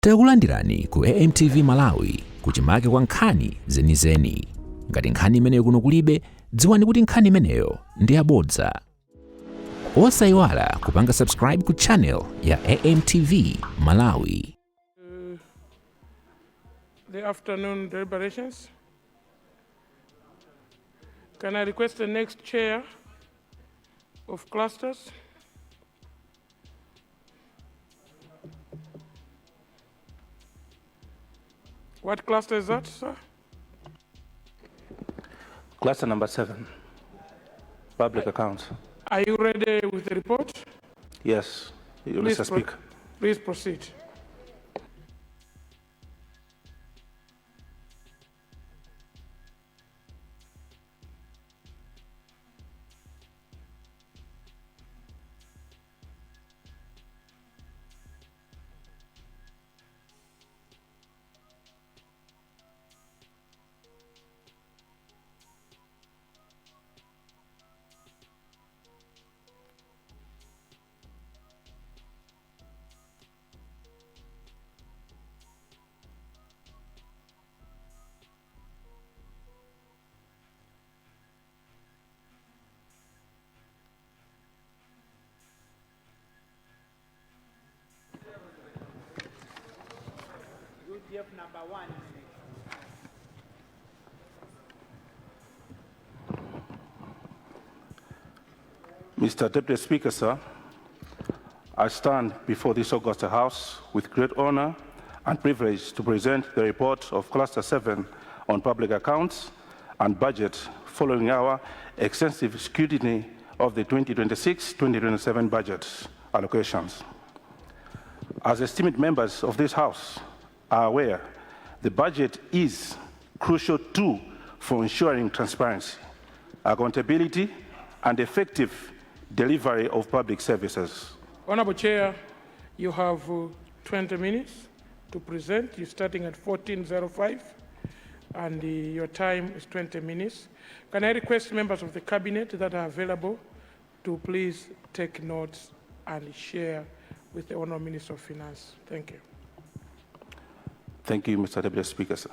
Takulandirani ku AMTV Malawi kuchimake kwa nkhani zenizeni. Ngati nkhani imeneyo kuno kulibe, dziwani kuti nkhani imeneyo ndi yabodza. Osayiwala kupanga subscribe ku channel ya AMTV Malawi. The afternoon deliberations. Can I request the next chair of clusters? What cluster is that, sir? Cluster number 7, public accounts. Are you ready with the report? Yes, Mr. Speaker. Please proceed. Number 1. Mr. Deputy Speaker, sir, I stand before this August House with great honor and privilege to present the report of Cluster 7 on public accounts and budget following our extensive scrutiny of the 2026-2027 budget allocations. As esteemed members of this House are aware, the budget is a crucial tool for ensuring transparency, accountability, and effective delivery of public services. Honorable Chair, you have 20 minutes to present. You're starting at 14:05, and your time is 20 minutes. Can I request members of the Cabinet that are available to please take notes and share with the Honorable Minister of Finance? Thank you. Thank you, Mr. Deputy Speaker, sir.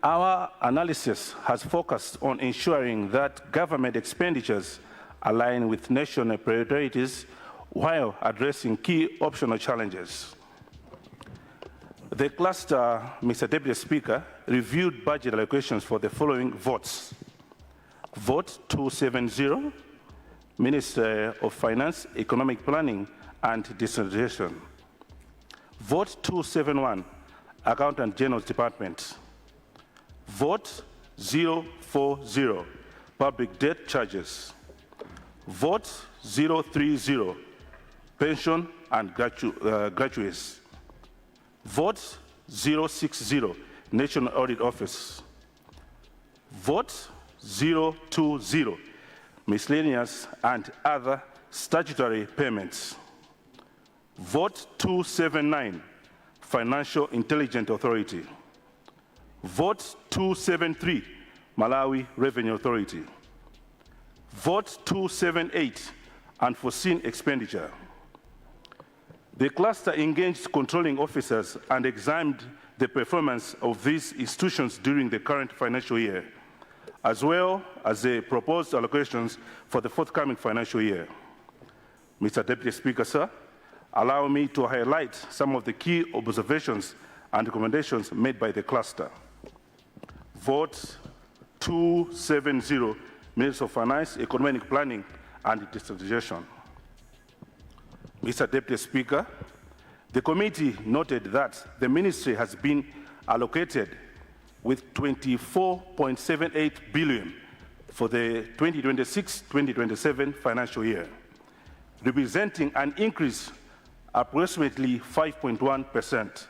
Our analysis has focused on ensuring that government expenditures align with national priorities while addressing key optional challenges. The cluster, Mr. Deputy Speaker, reviewed budget allocations for the following votes. Vote 270, Minister of Finance, Economic Planning and Decentralization. Vote 271, Accountant General's Department. Vote 040, Public Debt Charges. Vote 030, Pension and Graduates. Vote 060, National Audit Office. Vote 020, Miscellaneous and Other Statutory Payments. Vote 279, Financial Intelligence Authority. Vote 273, Malawi Revenue Authority. Vote 278, Unforeseen Expenditure. The cluster engaged controlling officers and examined the performance of these institutions during the current financial year, as well as the proposed allocations for the forthcoming financial year. Mr. Deputy Speaker, sir, allow me to highlight some of the key observations and recommendations made by the cluster. Vote 270, Minister of Finance, Economic Planning and Decentralization. Mr. Deputy Speaker, the committee noted that the ministry has been allocated with 24.78 billion for the 2026-2027 financial year, representing an increase approximately 5.1%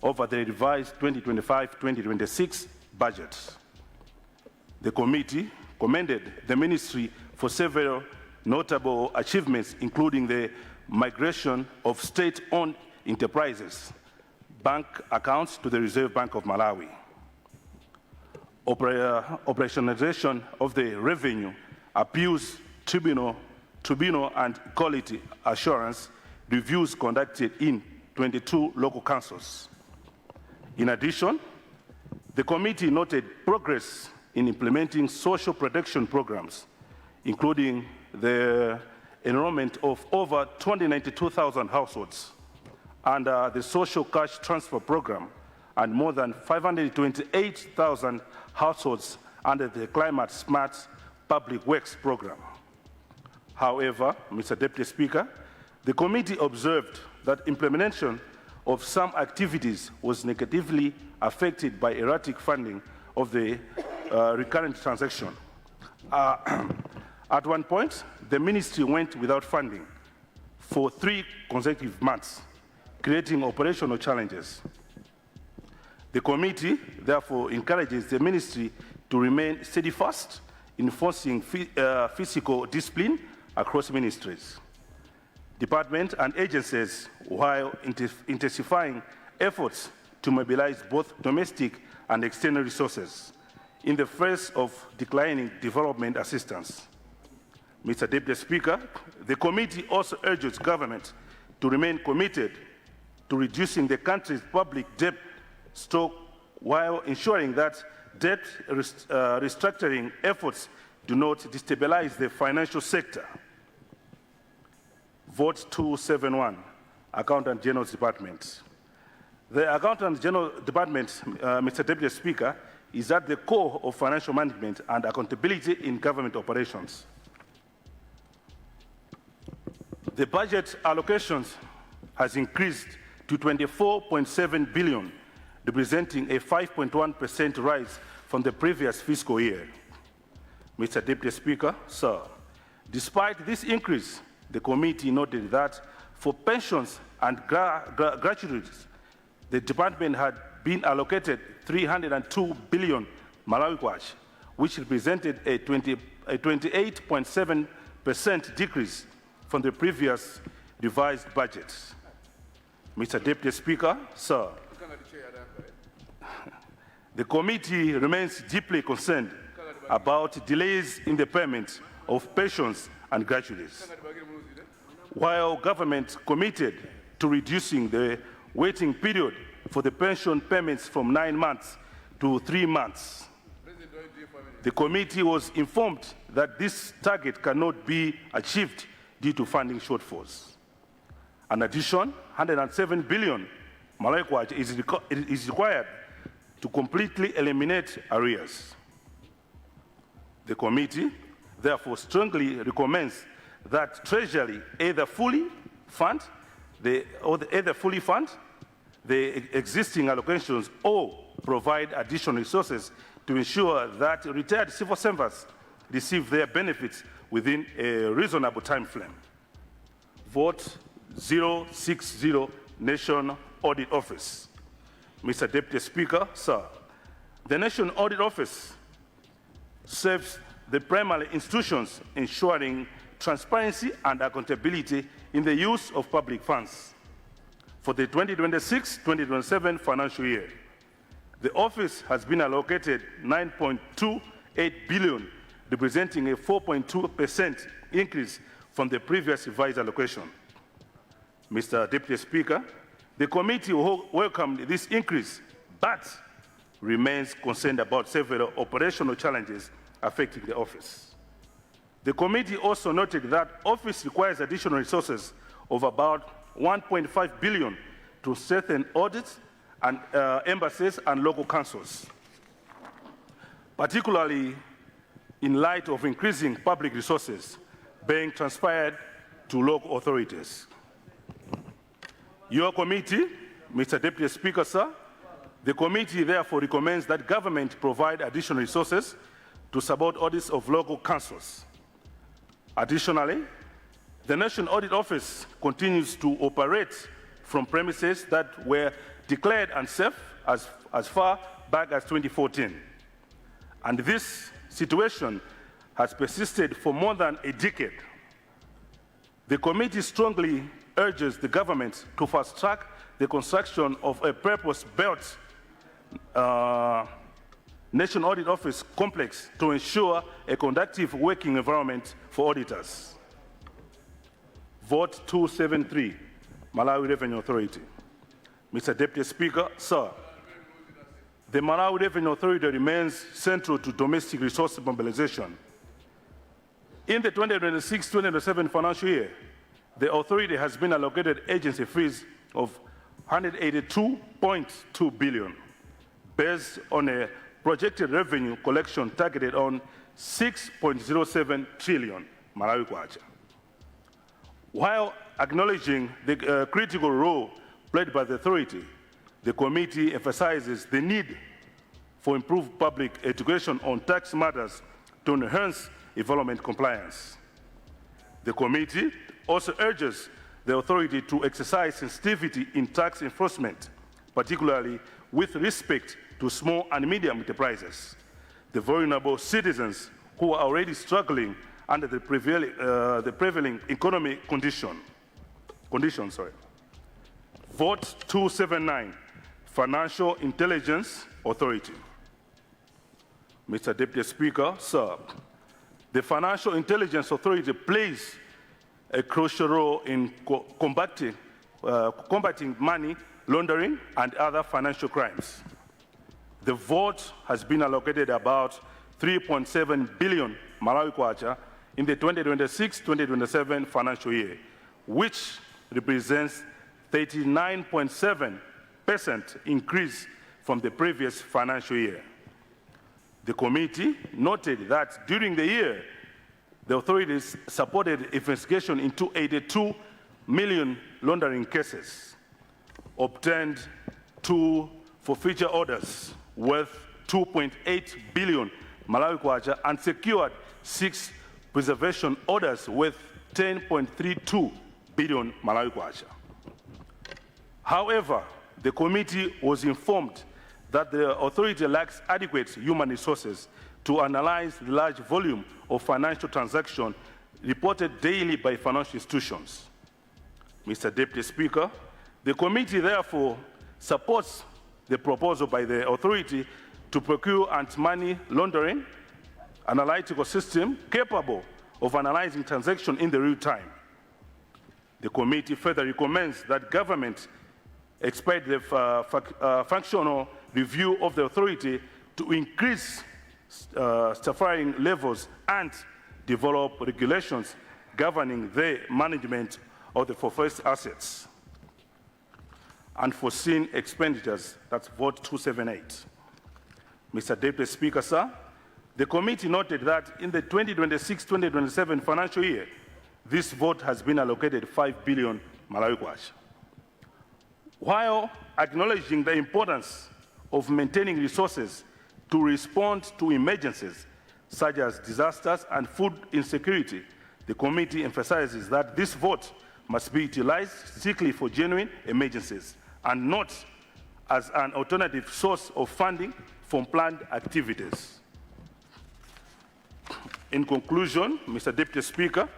over the revised 2025-2026 budget. The committee commended the ministry for several notable achievements, including the migration of state-owned enterprises bank accounts to the Reserve Bank of Malawi, operationalization of the Revenue Appeals Tribunal and Quality Assurance reviews conducted in 22 local councils. In addition, the committee noted progress in implementing social protection programs, including the enrollment of over 292,000 households under the social cash transfer program and more than 528,000 households under the Climate Smart Public Works program. However, Mr. Deputy Speaker, the committee observed that implementation of some activities was negatively affected by erratic funding of the recurrent transaction. At one point, the ministry went without funding for 3 consecutive months, creating operational challenges. The committee, therefore, encourages the ministry to remain steadfast in enforcing fiscal discipline across ministries, departments, and agencies, while intensifying efforts to mobilize both domestic and external resources in the face of declining development assistance. Mr. Deputy Speaker, the committee also urges government to remain committed to reducing the country's public debt stock while ensuring that debt restructuring efforts do not destabilize the financial sector. Vote 271, Accountant General's Department. The Accountant General Department, Mr. Deputy Speaker, is at the core of financial management and accountability in government operations. The budget allocations has increased to 24.7 billion, representing a 5.1% rise from the previous fiscal year. Mr. Deputy Speaker, sir, despite this increase, the committee noted that for pensions and gratuities, the department had been allocated 302 billion Malawi Kwachema, which represented a 28.7% decrease from the previous revised budget. Mr. Deputy Speaker, sir, the committee remains deeply concerned about delays in the payment of pensions and gratuities. While government committed to reducing the waiting period for the pension payments from 9 months to 3 months, the committee was informed that this target cannot be achieved due to funding shortfalls. In addition, 107 billion Malawi Kwachema is required to completely eliminate arrears. The committee therefore strongly recommends that Treasury either fully fund the existing allocations or provide additional resources to ensure that retired civil servants receive their benefits within a reasonable time frame. Vote 060, National Audit Office. Mr. Deputy Speaker, sir, the National Audit Office serves the primary institutions ensuring transparency and accountability in the use of public funds. For the 2026-2027 financial year, the office has been allocated 9.28 billion, representing a 4.2% increase from the previous revised allocation. Mr. Deputy Speaker, the committee welcomed this increase, but remains concerned about several operational challenges affecting the office. The committee also noted that office requires additional resources of about 1.5 billion to strengthen audits and embassies and local councils, particularly in light of increasing public resources being transferred to local authorities. Your committee, Mr. Deputy Speaker, sir, the committee therefore recommends that government provide additional resources to support audits of local councils. Additionally, the National Audit Office continues to operate from premises that were declared unsafe as far back as 2014. And this situation has persisted for more than a decade. The committee strongly urges the government to fast-track the construction of a purpose-built National Audit Office complex to ensure a conducive working environment for auditors. Vote 273, Malawi Revenue Authority. Mr. Deputy Speaker, sir, the Malawi Revenue Authority remains central to domestic resource mobilization. In the 2026-2027 financial year, the authority has been allocated agency fees of 182.2 billion, based on a projected revenue collection targeted on 6.07 trillion Malawi Kwacha. While acknowledging the critical role played by the authority, the committee emphasizes the need for improved public education on tax matters to enhance environment compliance. The committee also urges the authority to exercise sensitivity in tax enforcement, particularly with respect to small and medium enterprises, the vulnerable citizens who are already struggling under the prevailing economic conditions. Vote 279, Financial Intelligence Authority. Mr. Deputy Speaker, sir, the Financial Intelligence Authority plays a crucial role in combating money laundering and other financial crimes. The vote has been allocated about 3.7 billion Malawi Kwacha in the 2026-2027 financial year, which represents 39.7% increase from the previous financial year. The committee noted that during the year, the authorities supported investigation into 82 million laundering cases, obtained 2 forfeiture orders worth 2.8 billion Malawi Kwacha, and secured 6 preservation orders worth 10.32 billion Malawi Kwacha. However, the committee was informed that the authority lacks adequate human resources to analyze the large volume of financial transactions reported daily by financial institutions. Mr. Deputy Speaker, the committee therefore supports the proposal by the authority to procure anti-money laundering analytical system capable of analyzing transactions in the real time. The committee further recommends that government expedite the functional review of the authority to increase staffing levels and develop regulations governing the management of the forfeit assets. Unforeseen expenditures, that's vote 278. Mr. Deputy Speaker, sir, the committee noted that in the 2026-2027 financial year, this vote has been allocated 5 billion Malawi Kwacha. While acknowledging the importance of maintaining resources to respond to emergencies such as disasters and food insecurity, the committee emphasizes that this vote must be utilized strictly for genuine emergencies and not as an alternative source of funding for planned activities. In conclusion, Mr. Deputy Speaker,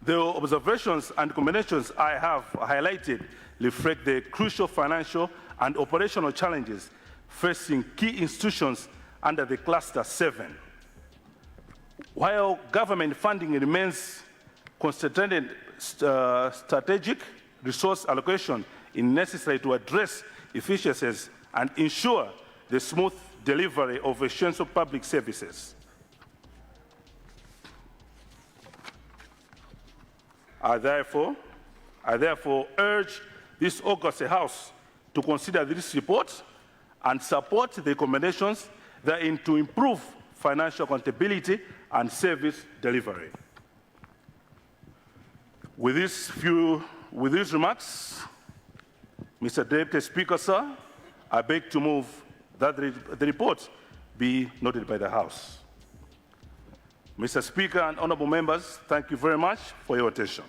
the observations and recommendations I have highlighted reflect the crucial financial and operational challenges facing key institutions under the Cluster 7. While government funding remains concentrated, strategic resource allocation is necessary to address efficiencies and ensure the smooth delivery of essential public services. I therefore urge this August House to consider this report and support the recommendations that aim to improve financial accountability and service delivery. With these remarks, Mr. Deputy Speaker, sir, I beg to move that the report be noted by the House. Mr. Speaker and honorable members, thank you very much for your attention.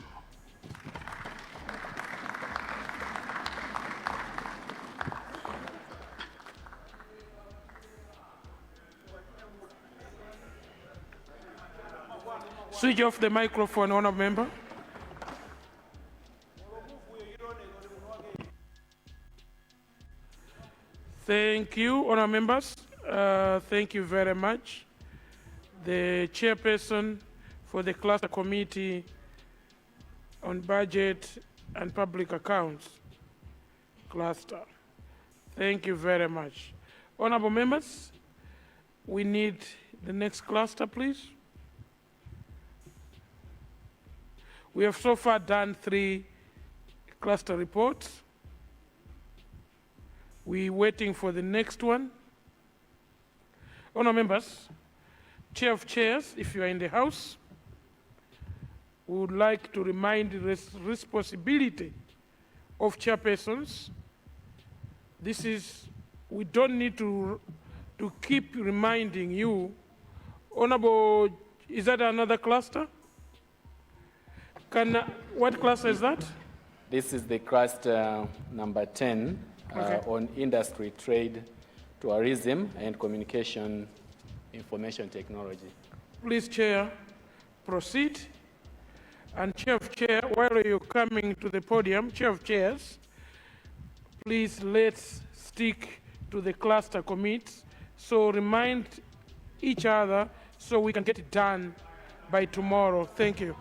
Switch off the microphone, honorable member. Thank you, honorable members. Thank you very much. The chairperson for the Cluster Committee on Budget and Public Accounts cluster. Thank you very much. Honorable members, we need the next cluster, please. We have so far done 3 cluster reports. We're waiting for the next one. Honorable members, Chair of Chairs, if you are in the House, we would like to remind the responsibility of chairpersons. This is, we don't need to keep reminding you. Honorable, is that another cluster? What cluster is that? This is the cluster number 10 Okay. on industry, trade, tourism, and communication information technology. Please, Chair, proceed. And Chair of Chair, while you're coming to the podium, Chair of Chairs, please let's stick to the cluster commits. So remind each other so we can get it done by tomorrow. Thank you.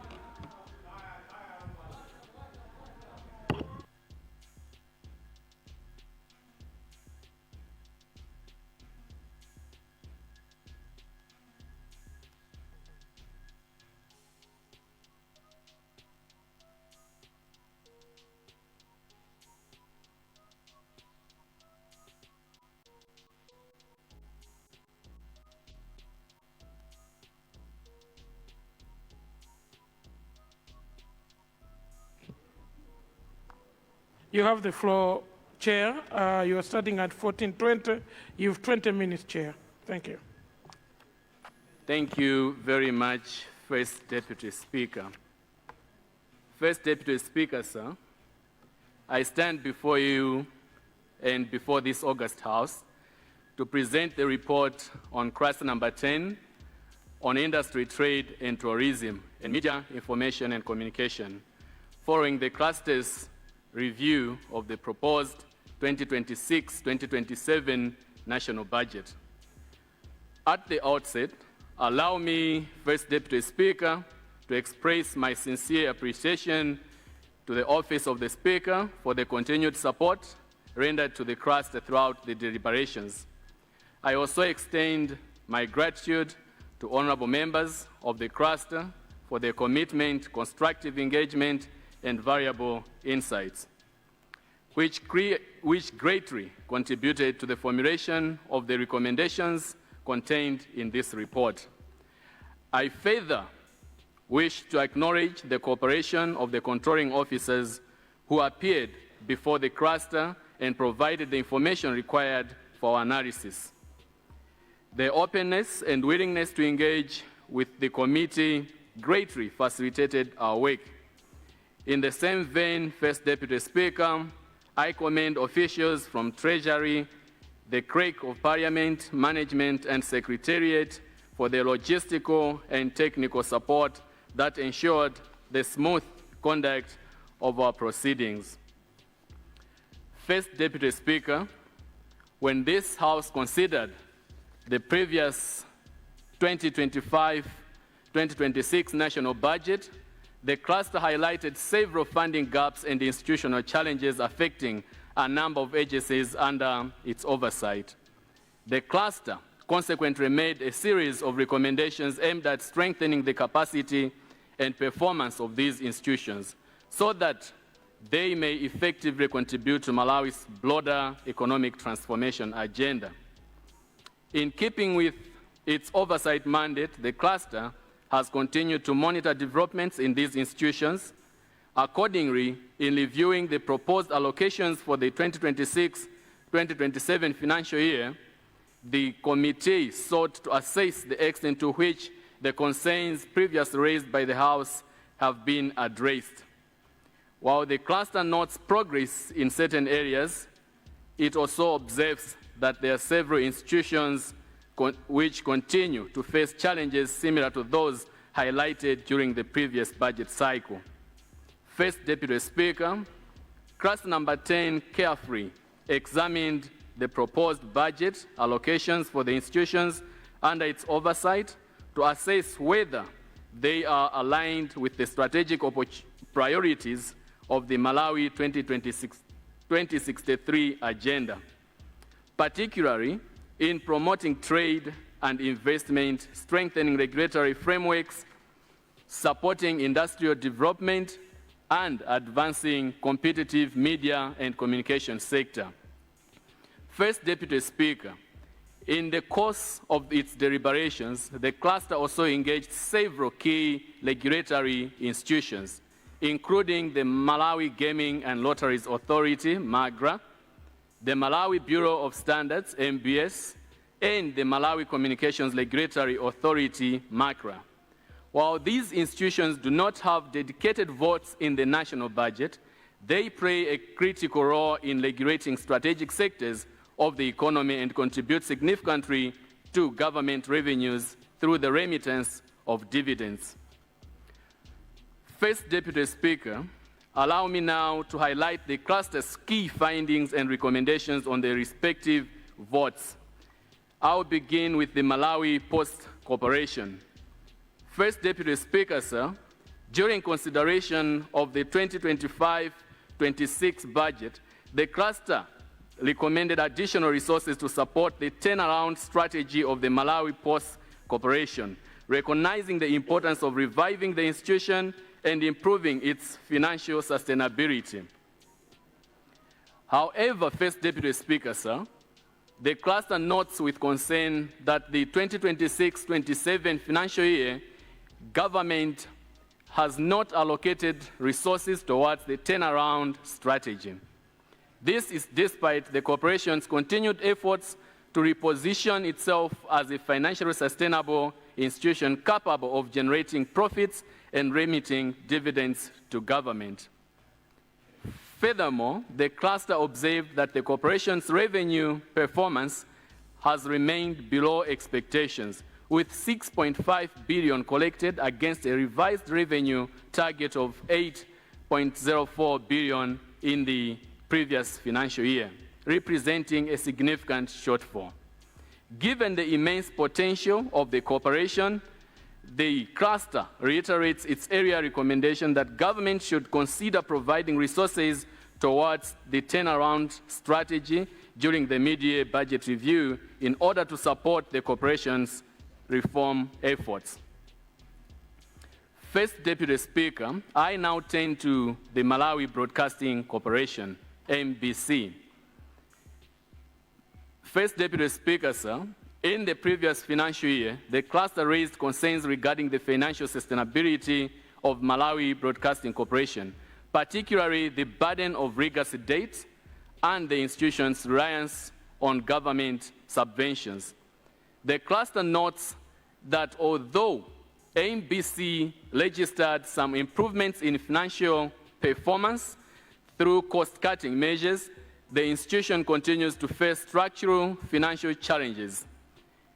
You have the floor, Chair. You are starting at 14:20. You have 20 minutes, Chair. Thank you. Thank you very much, First Deputy Speaker. First Deputy Speaker, sir, I stand before you and before this August House to present the report on cluster number 10 on industry, trade, and tourism, and media, information, and communication, following the cluster's review of the proposed 2026-2027 national budget. At the outset, allow me, First Deputy Speaker, to express my sincere appreciation to the Office of the Speaker for the continued support rendered to the cluster throughout the deliberations. I also extend my gratitude to honorable members of the cluster for their commitment, constructive engagement, and valuable insights, which greatly contributed to the formulation of the recommendations contained in this report. I further wish to acknowledge the cooperation of the controlling officers who appeared before the cluster and provided the information required for our analysis. Their openness and willingness to engage with the committee greatly facilitated our work. In the same vein, First Deputy Speaker, I commend officials from Treasury, the Clerk of Parliament, Management, and Secretariat for their logistical and technical support that ensured the smooth conduct of our proceedings. First Deputy Speaker, when this House considered the previous 2025-2026 national budget, the cluster highlighted several funding gaps and institutional challenges affecting a number of agencies under its oversight. The cluster consequently made a series of recommendations aimed at strengthening the capacity and performance of these institutions so that they may effectively contribute to Malawi's broader economic transformation agenda. In keeping with its oversight mandate, the cluster has continued to monitor developments in these institutions. Accordingly, in reviewing the proposed allocations for the 2026-2027 financial year, the committee sought to assess the extent to which the concerns previously raised by the House have been addressed. While the cluster notes progress in certain areas, it also observes that there are several institutions which continue to face challenges similar to those highlighted during the previous budget cycle. First Deputy Speaker, cluster number 10 carefully examined the proposed budget allocations for the institutions under its oversight to assess whether they are aligned with the strategic priorities of the Malawi 2063 agenda, particularly in promoting trade and investment, strengthening regulatory frameworks, supporting industrial development, and advancing competitive media and communication sector. First Deputy Speaker, in the course of its deliberations, the cluster also engaged several key regulatory institutions, including the Malawi Gaming and Lotteries Authority, MAGRA, the Malawi Bureau of Standards, MBS, and the Malawi Communications Regulatory Authority, MACRA. While these institutions do not have dedicated votes in the national budget, they play a critical role in regulating strategic sectors of the economy and contribute significantly to government revenues through the remittance of dividends. First Deputy Speaker, allow me now to highlight the cluster's key findings and recommendations on the respective votes. I'll begin with the Malawi Post Corporation. First Deputy Speaker, sir, during consideration of the 2025-26 budget, the cluster recommended additional resources to support the turnaround strategy of the Malawi Post Corporation, recognizing the importance of reviving the institution and improving its financial sustainability. However, First Deputy Speaker, sir, the cluster notes with concern that the 2026-27 financial year, government has not allocated resources towards the turnaround strategy. This is despite the corporation's continued efforts to reposition itself as a financially sustainable institution capable of generating profits and remitting dividends to government. Furthermore, the cluster observed that the corporation's revenue performance has remained below expectations, with 6.5 billion collected against a revised revenue target of 8.04 billion in the previous financial year, representing a significant shortfall. Given the immense potential of the corporation, the cluster reiterates its area recommendation that government should consider providing resources towards the turnaround strategy during the mid-year budget review in order to support the corporation's reform efforts. First Deputy Speaker, I now turn to the Malawi Broadcasting Corporation, MBC. First Deputy Speaker, sir, in the previous financial year, the cluster raised concerns regarding the financial sustainability of Malawi Broadcasting Corporation, particularly the burden of legacy debts and the institution's reliance on government subventions. The cluster notes that although MBC registered some improvements in financial performance through cost-cutting measures, the institution continues to face structural financial challenges.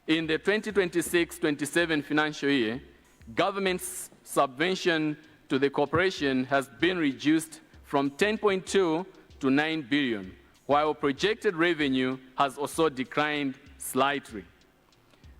In the 2026-27 financial year, government's subvention to the corporation has been reduced from 10.2 to 9 billion, while projected revenue has also declined slightly.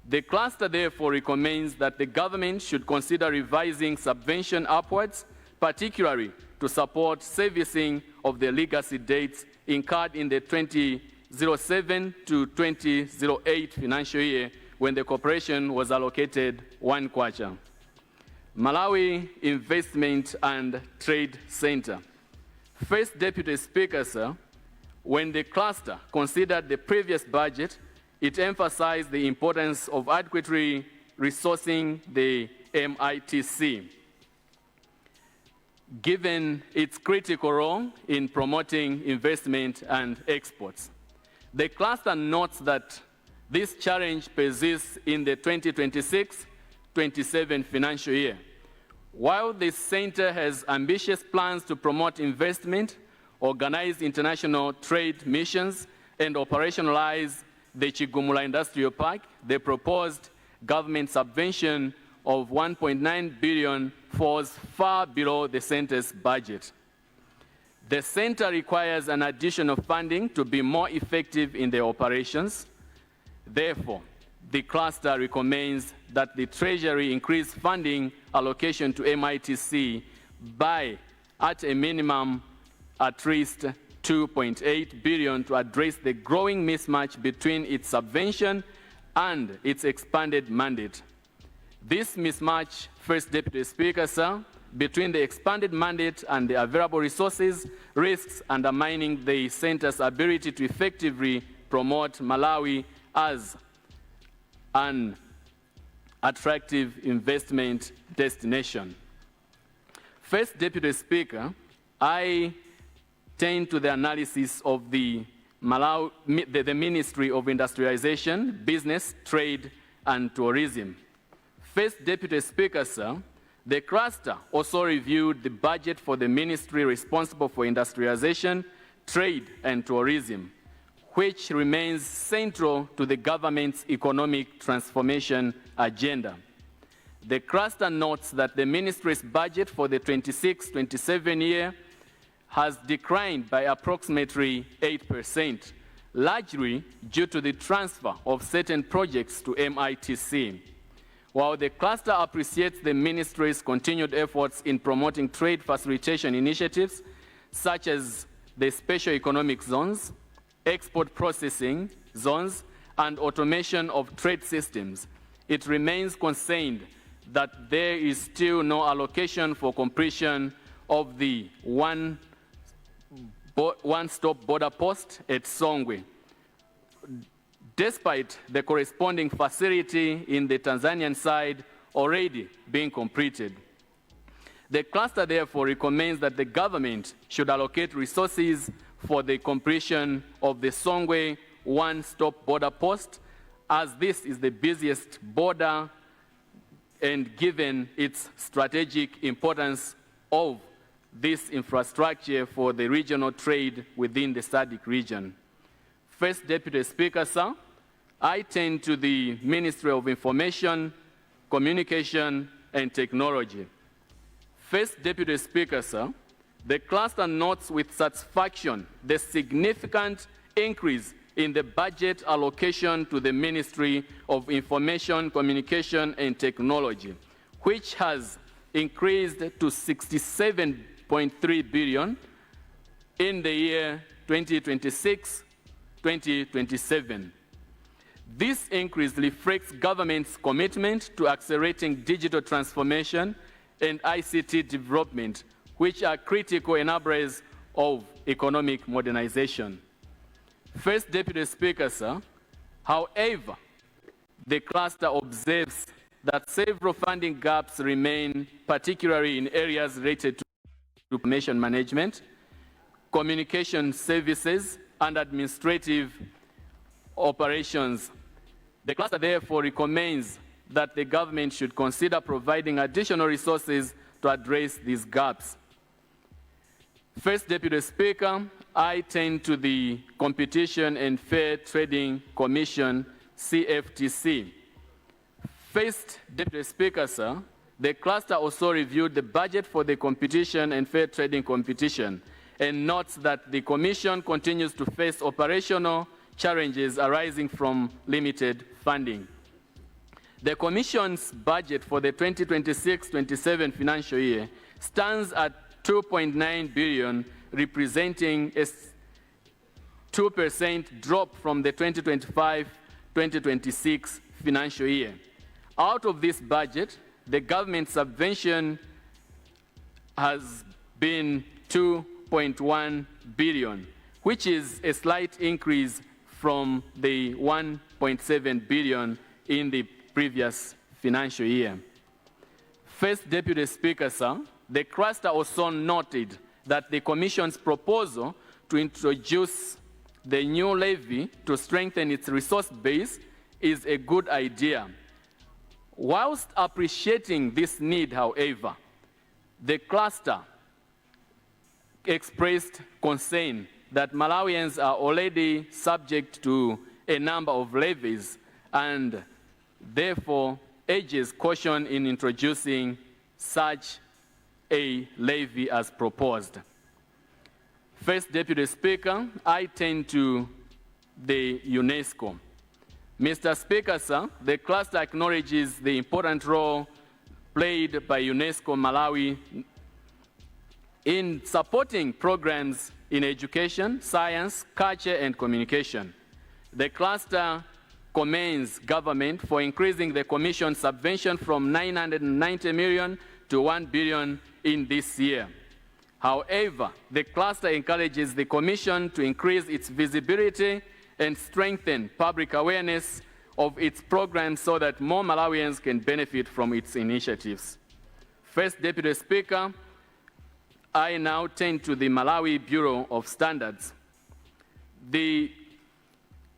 The cluster therefore recommends that the government should consider revising subvention upwards, particularly to support servicing of the legacy debts incurred in the 2007 to 2008 financial year when the corporation was allocated 1 kwacha. Malawi Investment and Trade Center. First Deputy Speaker, sir, when the cluster considered the previous budget, it emphasized the importance of adequately resourcing the MITC, given its critical role in promoting investment and exports. The cluster notes that this challenge persists in the 2026-27 financial year. While the center has ambitious plans to promote investment, organize international trade missions, and operationalize the Chigumula Industrial Park, the proposed government subvention of 1.9 billion falls far below the center's budget. The center requires an additional funding to be more effective in their operations. Therefore, the cluster recommends that the Treasury increase funding allocation to MITC by at a minimum at least 2.8 billion to address the growing mismatch between its subvention and its expanded mandate. This mismatch, First Deputy Speaker, sir, between the expanded mandate and the available resources risks undermining the center's ability to effectively promote Malawi as an attractive investment destination. First Deputy Speaker, I turn to the analysis of the Ministry of Industrialization, Business, Trade and Tourism. First Deputy Speaker, sir, the cluster also reviewed the budget for the ministry responsible for industrialization, trade and tourism, which remains central to the government's economic transformation agenda. The cluster notes that the ministry's budget for the 26-27 year has declined by approximately 8%, largely due to the transfer of certain projects to MITC. While the cluster appreciates the ministry's continued efforts in promoting trade facilitation initiatives, such as the special economic zones, export processing zones, and automation of trade systems, it remains concerned that there is still no allocation for completion of the one-stop border post at Songwe, despite the corresponding facility in the Tanzanian side already being completed. The cluster therefore recommends that the government should allocate resources for the completion of the Songwe one-stop border post, as this is the busiest border and given its strategic importance of this infrastructure for the regional trade within the SADC region. First Deputy Speaker, sir, I turn to the Ministry of Information, Communication and Technology. First Deputy Speaker, sir, the cluster notes with satisfaction the significant increase in the budget allocation to the Ministry of Information, Communication and Technology, which has increased to 67.3 billion in the year 2026-2027. This increase reflects government's commitment to accelerating digital transformation and ICT development, which are critical enablers of economic modernization. First Deputy Speaker, sir, however, the cluster observes that several funding gaps remain, particularly in areas related to information management, communication services, and administrative operations. The cluster therefore recommends that the government should consider providing additional resources to address these gaps. First Deputy Speaker, I turn to the Competition and Fair Trading Commission, CFTC. First Deputy Speaker, sir, the cluster also reviewed the budget for the Competition and Fair Trading Competition and notes that the Commission continues to face operational challenges arising from limited funding. The Commission's budget for the 2026-27 financial year stands at 2.9 billion, representing a 2% drop from the 2025-2026 financial year. Out of this budget, the government subvention has been 2.1 billion, which is a slight increase from the 1.7 billion in the previous financial year. First Deputy Speaker, sir, the cluster also noted that the Commission's proposal to introduce the new levy to strengthen its resource base is a good idea. Whilst appreciating this need, however, the cluster expressed concern that Malawians are already subject to a number of levies and therefore urges caution in introducing such a levy as proposed. First Deputy Speaker, I turn to the UNESCO. Mr. Speaker, sir, the cluster acknowledges the important role played by UNESCO Malawi in supporting programs in education, science, culture, and communication. The cluster commends government for increasing the Commission subvention from 990 million to 1 billion in this year. However, the cluster encourages the Commission to increase its visibility and strengthen public awareness of its programs so that more Malawians can benefit from its initiatives. First Deputy Speaker, I now turn to the Malawi Bureau of Standards. The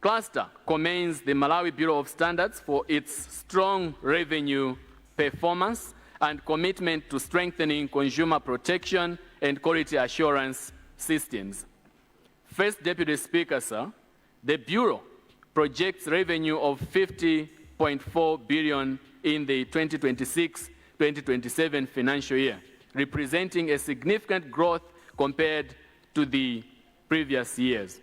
cluster commends the Malawi Bureau of Standards for its strong revenue performance and commitment to strengthening consumer protection and quality assurance systems. First Deputy Speaker, sir, the Bureau projects revenue of 50.4 billion in the 2026-2027 financial year, representing a significant growth compared to the previous years.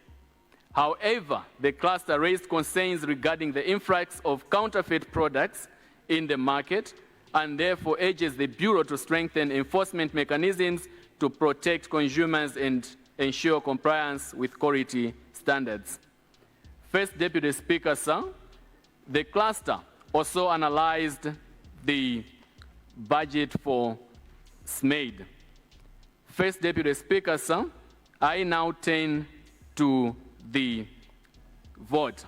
However, the cluster raised concerns regarding the influx of counterfeit products in the market and therefore urges the Bureau to strengthen enforcement mechanisms to protect consumers and ensure compliance with quality standards. First Deputy Speaker, sir, the cluster also analyzed the budget for SMAID. First Deputy Speaker, sir, I now turn to the vote.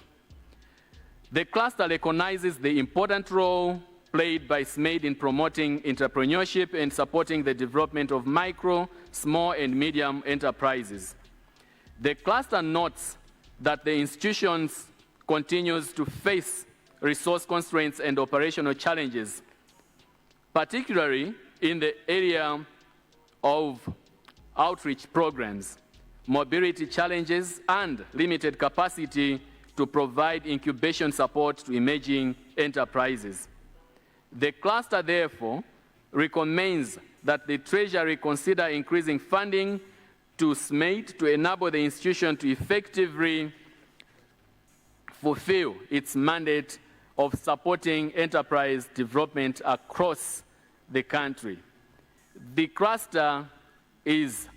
The cluster recognizes the important role played by SMAID in promoting entrepreneurship and supporting the development of micro, small, and medium enterprises. The cluster notes that the institutions continues to face resource constraints and operational challenges, particularly in the area of outreach programs, mobility challenges, and limited capacity to provide incubation support to emerging enterprises. The cluster, therefore, recommends that the Treasury consider increasing funding to SMAID to enable the institution to effectively fulfill its mandate of supporting enterprise development across the country. The cluster is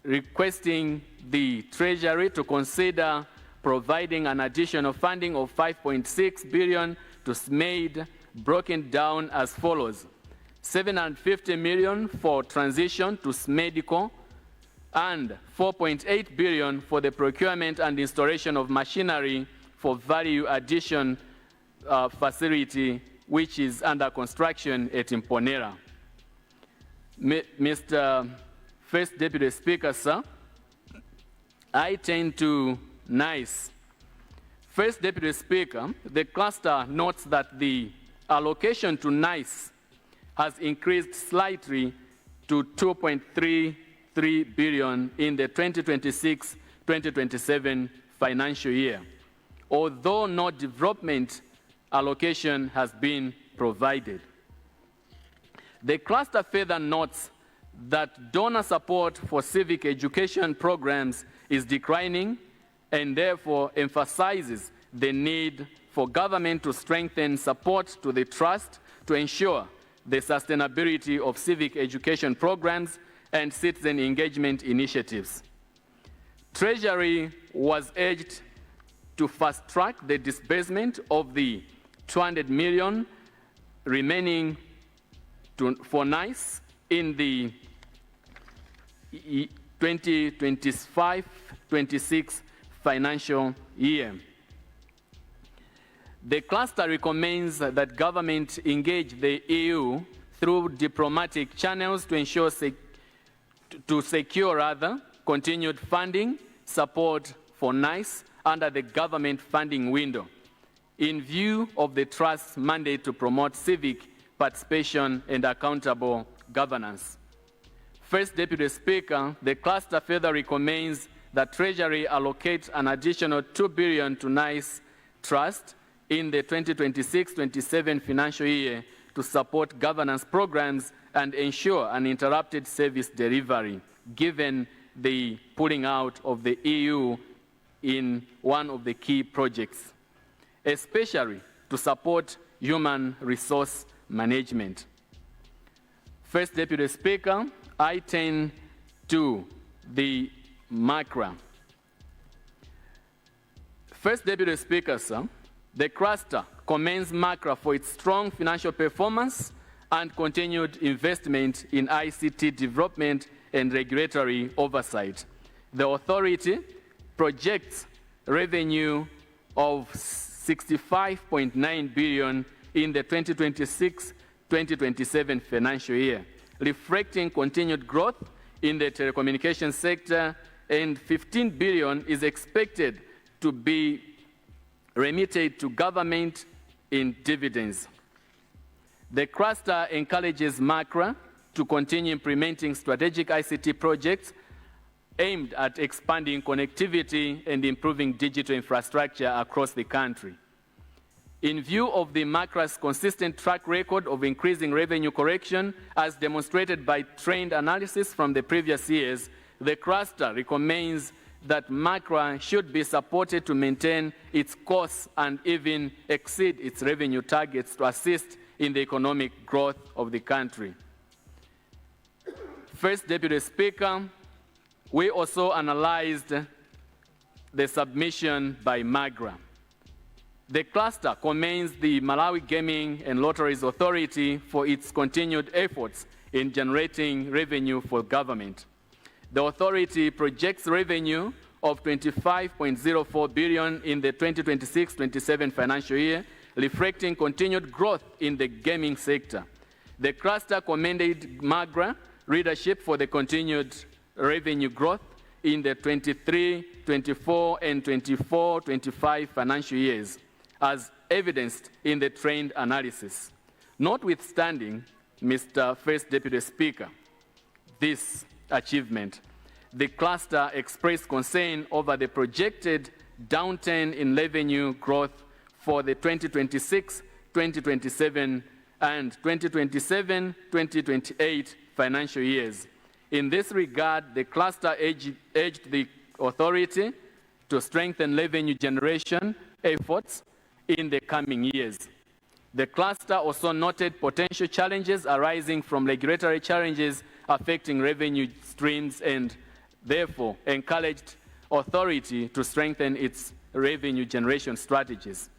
requesting the Treasury to consider providing an additional funding of 5.6 billion to SMAID, broken down as follows: 750 million for transition to SMAIDICO, and 4.8 billion for the procurement and installation of machinery for value addition facility, which is under construction at Imponera. Mr. First Deputy Speaker, sir, I turn to NICE. First Deputy Speaker, the cluster notes that the allocation to NICE has increased slightly to 2.33 billion in the 2026-2027 financial year, although no development allocation has been provided. The cluster further notes that donor support for civic education programs is declining and therefore emphasizes the need for government to strengthen support to the trust to ensure the sustainability of civic education programs and citizen engagement initiatives. Treasury was urged to fast-track the disbursement of the 200 million remaining for NICE in the 2025-26 financial year. The cluster recommends that government engage the EU through diplomatic channels to ensure secure continued funding support for NICE under the government funding window, in view of the Trust's mandate to promote civic participation and accountable governance. First Deputy Speaker, the cluster further recommends that Treasury allocate an additional 2 billion to NICE Trust in the 2026-27 financial year to support governance programs and ensure uninterrupted service delivery, given the pulling out of the EU in one of the key projects, especially to support human resource management. First Deputy Speaker, I turn to the MACRA. First Deputy Speaker, sir, the cluster commends MACRA for its strong financial performance and continued investment in ICT development and regulatory oversight. The authority projects revenue of 65.9 billion in the 2026-2027 financial year, reflecting continued growth in the telecommunications sector, and 15 billion is expected to be remitted to government in dividends. The cluster encourages MACRA to continue implementing strategic ICT projects aimed at expanding connectivity and improving digital infrastructure across the country. In view of the MACRA's consistent track record of increasing revenue correction, as demonstrated by trend analysis from the previous years, the cluster recommends that MACRA should be supported to maintain its course and even exceed its revenue targets to assist in the economic growth of the country. First Deputy Speaker, we also analyzed the submission by MACRA. The cluster commends the Malawi Gaming and Lotteries Authority for its continued efforts in generating revenue for government. The authority projects revenue of 25.04 billion in the 2026-27 financial year, reflecting continued growth in the gaming sector. The cluster commended MACRA leadership for the continued revenue growth in the 23-24 and 24-25 financial years, as evidenced in the trend analysis. Notwithstanding, Mr. First Deputy Speaker, this achievement, the cluster expressed concern over the projected downturn in revenue growth for the 2026-2027 and 2027-2028 financial years. In this regard, the cluster urged the authority to strengthen revenue generation efforts in the coming years. The cluster also noted potential challenges arising from regulatory challenges affecting revenue streams and therefore encouraged authority to strengthen its revenue generation strategies.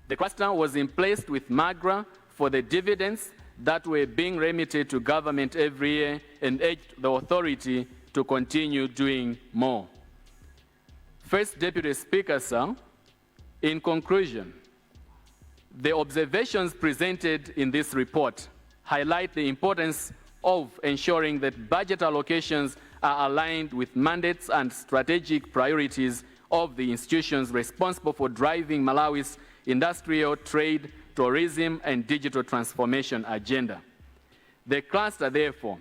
The cluster was in place with MACRA for the dividends that were being remitted to government every year and urged the authority to continue doing more. First Deputy Speaker, sir, in conclusion, the observations presented in this report highlight the importance of ensuring that budget allocations are aligned with mandates and strategic priorities of the institutions responsible for driving Malawi's industrial, trade, tourism, and digital transformation agenda. The cluster, therefore,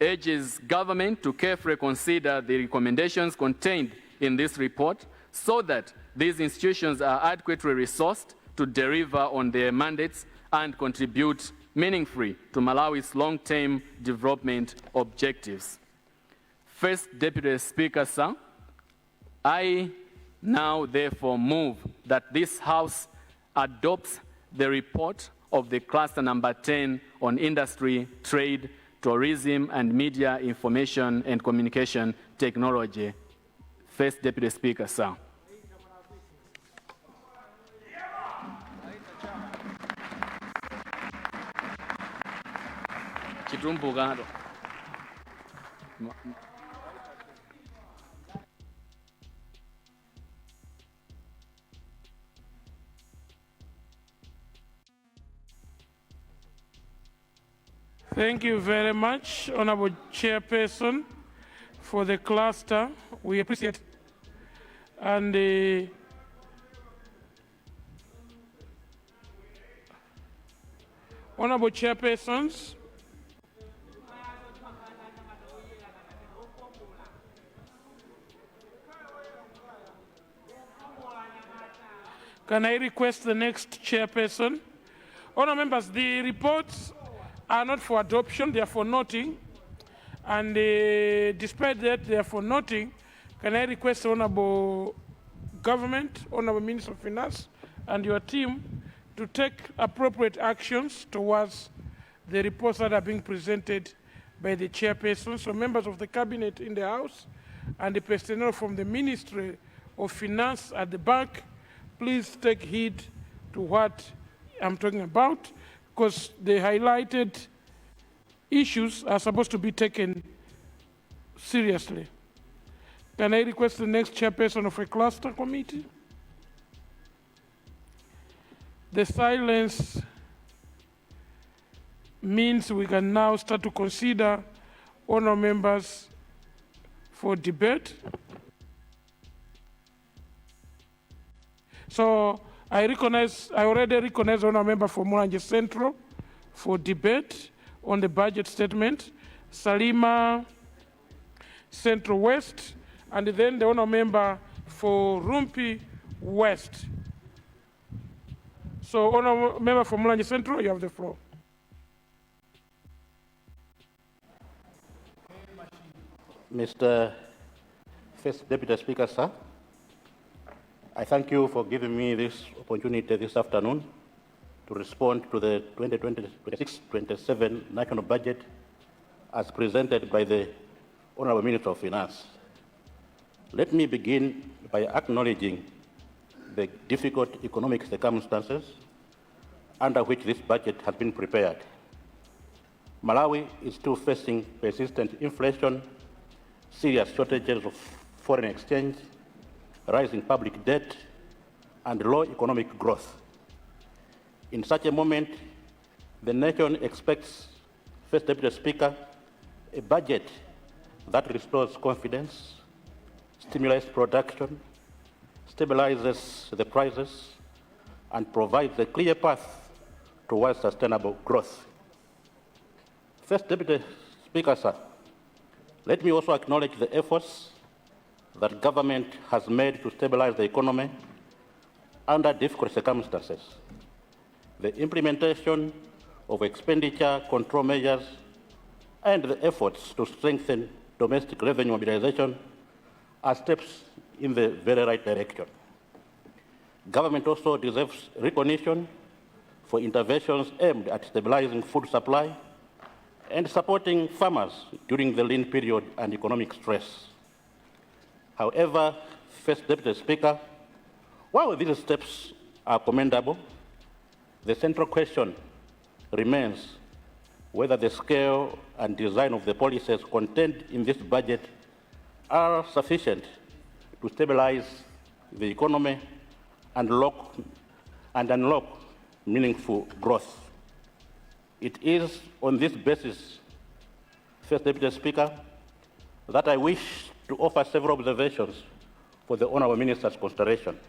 urges government to carefully consider the recommendations contained in this report so that these institutions are adequately resourced to deliver on their mandates and contribute meaningfully to Malawi's long-term development objectives. First Deputy Speaker, sir, I now therefore move that this House adopts the report of the cluster number 10 on industry, trade, tourism, and media information and communication technology. First Deputy Speaker, sir. Chitumbuka. Thank you very much, Honorable Chairperson, for the cluster. We appreciate it. And Honorable Chairpersons, can I request the next chairperson? Honourable members, the reports are not for adoption, they are for noting. And despite that, they are for noting. Can I request Honourable Government, Honourable Minister of Finance, and your team to take appropriate actions towards the reports that are being presented by the chairperson. So members of the cabinet in the House and the personnel from the Ministry of Finance at the back, please take heed to what I'm talking about, because the highlighted issues are supposed to be taken seriously. Can I request the next chairperson of a cluster committee? The silence means we can now start to consider honour members for debate. So I already recognize honour member for Mulanje Central for debate on the budget statement, Salima Central West, and then the honour member for Rumpi West. So honour member for Mulanje Central, you have the floor. Mr. First Deputy Speaker, sir, I thank you for giving me this opportunity this afternoon to respond to the 2026-27 national budget as presented by the Honourable Minister of Finance. Let me begin by acknowledging the difficult economic circumstances under which this budget has been prepared. Malawi is still facing persistent inflation, serious shortages of foreign exchange, rising public debt, and low economic growth. In such a moment, the nation expects, First Deputy Speaker, a budget that restores confidence, stimulates production, stabilizes the prices, and provides a clear path towards sustainable growth. First Deputy Speaker, sir, let me also acknowledge the efforts that government has made to stabilize the economy under difficult circumstances. The implementation of expenditure control measures and the efforts to strengthen domestic revenue mobilization are steps in the very right direction. Government also deserves recognition for interventions aimed at stabilizing food supply and supporting farmers during the lean period and economic stress. However, First Deputy Speaker, while these steps are commendable, the central question remains whether the scale and design of the policies contained in this budget are sufficient to stabilize the economy and unlock meaningful growth. It is on this basis, First Deputy Speaker, that I wish to offer several observations for the Honourable Minister's consideration.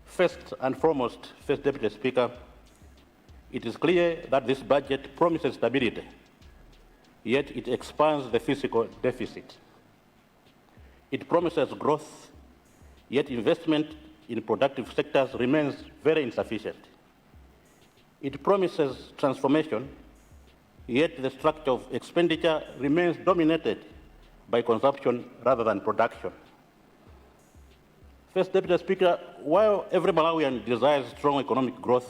First and foremost, First Deputy Speaker, it is clear that this budget promises stability, yet it expands the fiscal deficit. It promises growth, yet investment in productive sectors remains very insufficient. It promises transformation, yet the structure of expenditure remains dominated by consumption rather than production. First Deputy Speaker, while every Malawian desires strong economic growth,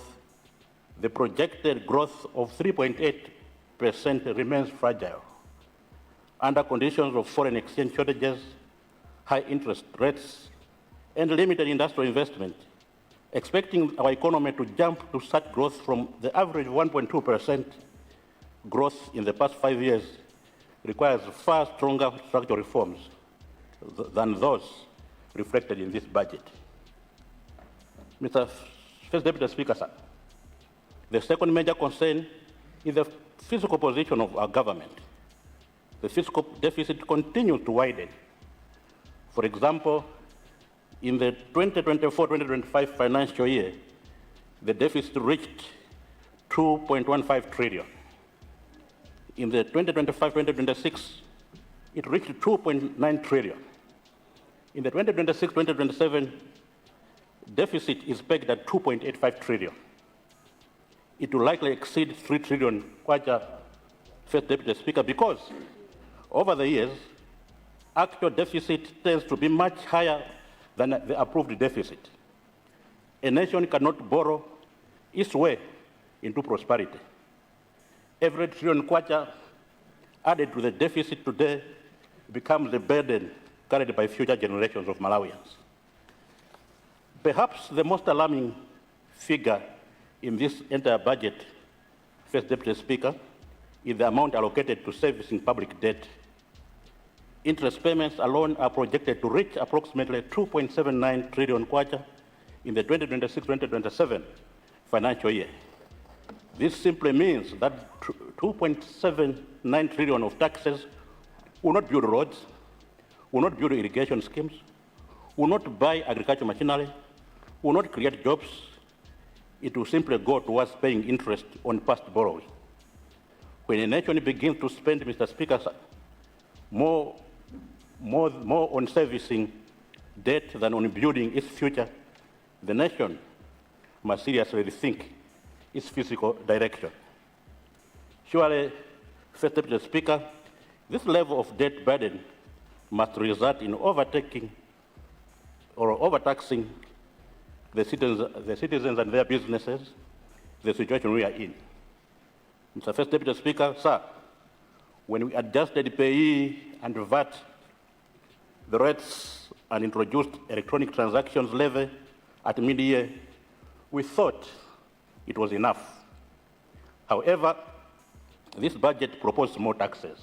the projected growth of 3.8% remains fragile. Under conditions of foreign exchange shortages, high interest rates, and limited industrial investment, expecting our economy to jump to such growth from the average 1.2% growth in the past 5 years requires far stronger structural reforms than those reflected in this budget. Mr. First Deputy Speaker, sir, the second major concern is the fiscal position of our government. The fiscal deficit continues to widen. For example, in the 2024-2025 financial year, the deficit reached 2.15 trillion. In the 2025-2026, it reached 2.9 trillion. In the 2026-2027, deficit is pegged at 2.85 trillion. It will likely exceed 3 trillion, First Deputy Speaker, because over the years, actual deficit tends to be much higher than the approved deficit. A nation cannot borrow its way into prosperity. Every trillion kwacha added to the deficit today becomes a burden carried by future generations of Malawians. Perhaps the most alarming figure in this entire budget, First Deputy Speaker, is the amount allocated to servicing public debt. Interest payments alone are projected to reach approximately 2.79 trillion kwacha in the 2026-2027 financial year. This simply means that 2.79 trillion of taxes will not build roads, will not build irrigation schemes, will not buy agricultural machinery, will not create jobs. It will simply go towards paying interest on past borrowing. When a nation begins to spend, Mr. Speaker, more on servicing debt than on building its future, the nation must seriously rethink its physical direction. Surely, First Deputy Speaker, this level of debt burden must result in overtaking or overtaxing the citizens and their businesses, the situation we are in. Mr. First Deputy Speaker, sir, when we adjusted PAYE and VAT, the rates, and introduced electronic transactions levy at mid-year, we thought it was enough. However, this budget proposed more taxes.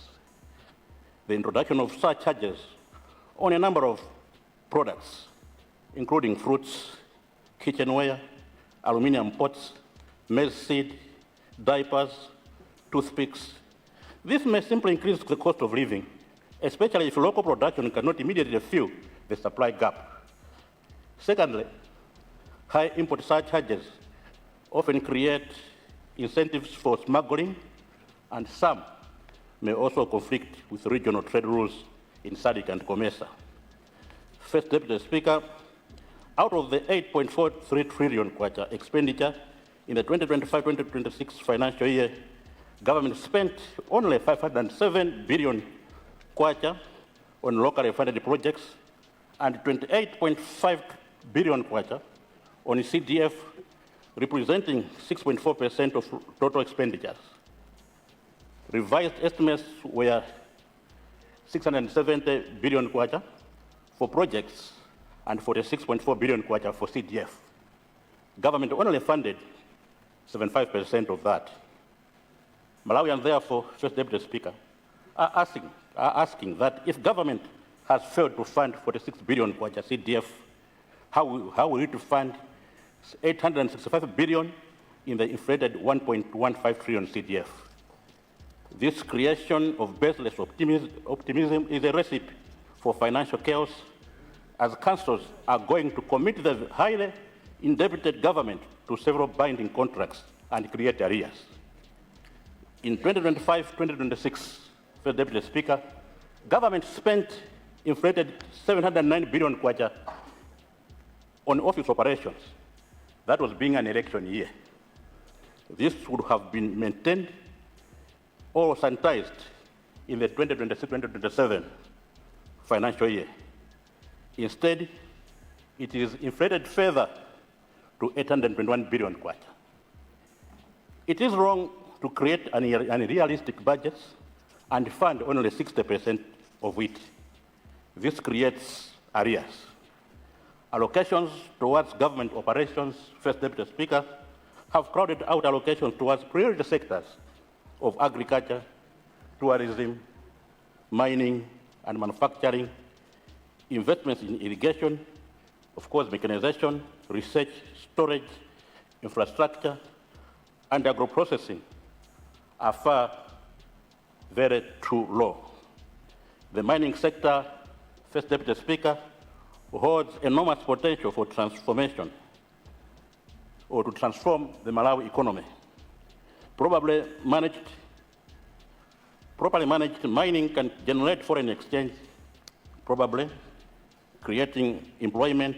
The introduction of surcharges on a number of products, including fruits, kitchenware, aluminium pots, maize seed, diapers, toothpicks. This may simply increase the cost of living, especially if local production cannot immediately fill the supply gap. Secondly, high import surcharges often create incentives for smuggling, and some may also conflict with regional trade rules in SADC and COMESA. First Deputy Speaker, out of the 8.43 trillion kwacha expenditure in the 2025-2026 financial year, government spent only 507 billion kwacha on locally funded projects and 28.5 billion kwacha on CDF, representing 6.4% of total expenditures. Revised estimates were 670 billion kwacha for projects and 46.4 billion kwacha for CDF. Government only funded 75% of that. Malawians, therefore, First Deputy Speaker, are asking that if government has failed to fund 46 billion kwacha CDF, how will it fund 865 billion in the inflated 1.15 trillion CDF? This creation of baseless optimism is a recipe for financial chaos, as councils are going to commit the highly indebted government to several binding contracts and create arrears. In 2025-2026, First Deputy Speaker, government spent inflated 709 billion kwacha on office operations. That was being an election year. This would have been maintained or sanitized in the 2026-2027 financial year. Instead, it is inflated further to 821 billion kwacha. It is wrong to create unrealistic budgets and fund only 60% of it. This creates arrears. Allocations towards government operations, First Deputy Speaker, have crowded out allocations towards priority sectors of agriculture, tourism, mining, and manufacturing, investments in irrigation, of course, mechanization, research, storage, infrastructure, and agro-processing are far very too low. The mining sector, First Deputy Speaker, holds enormous potential for transformation or to transform the Malawi economy. Properly managed mining can generate foreign exchange, probably creating employment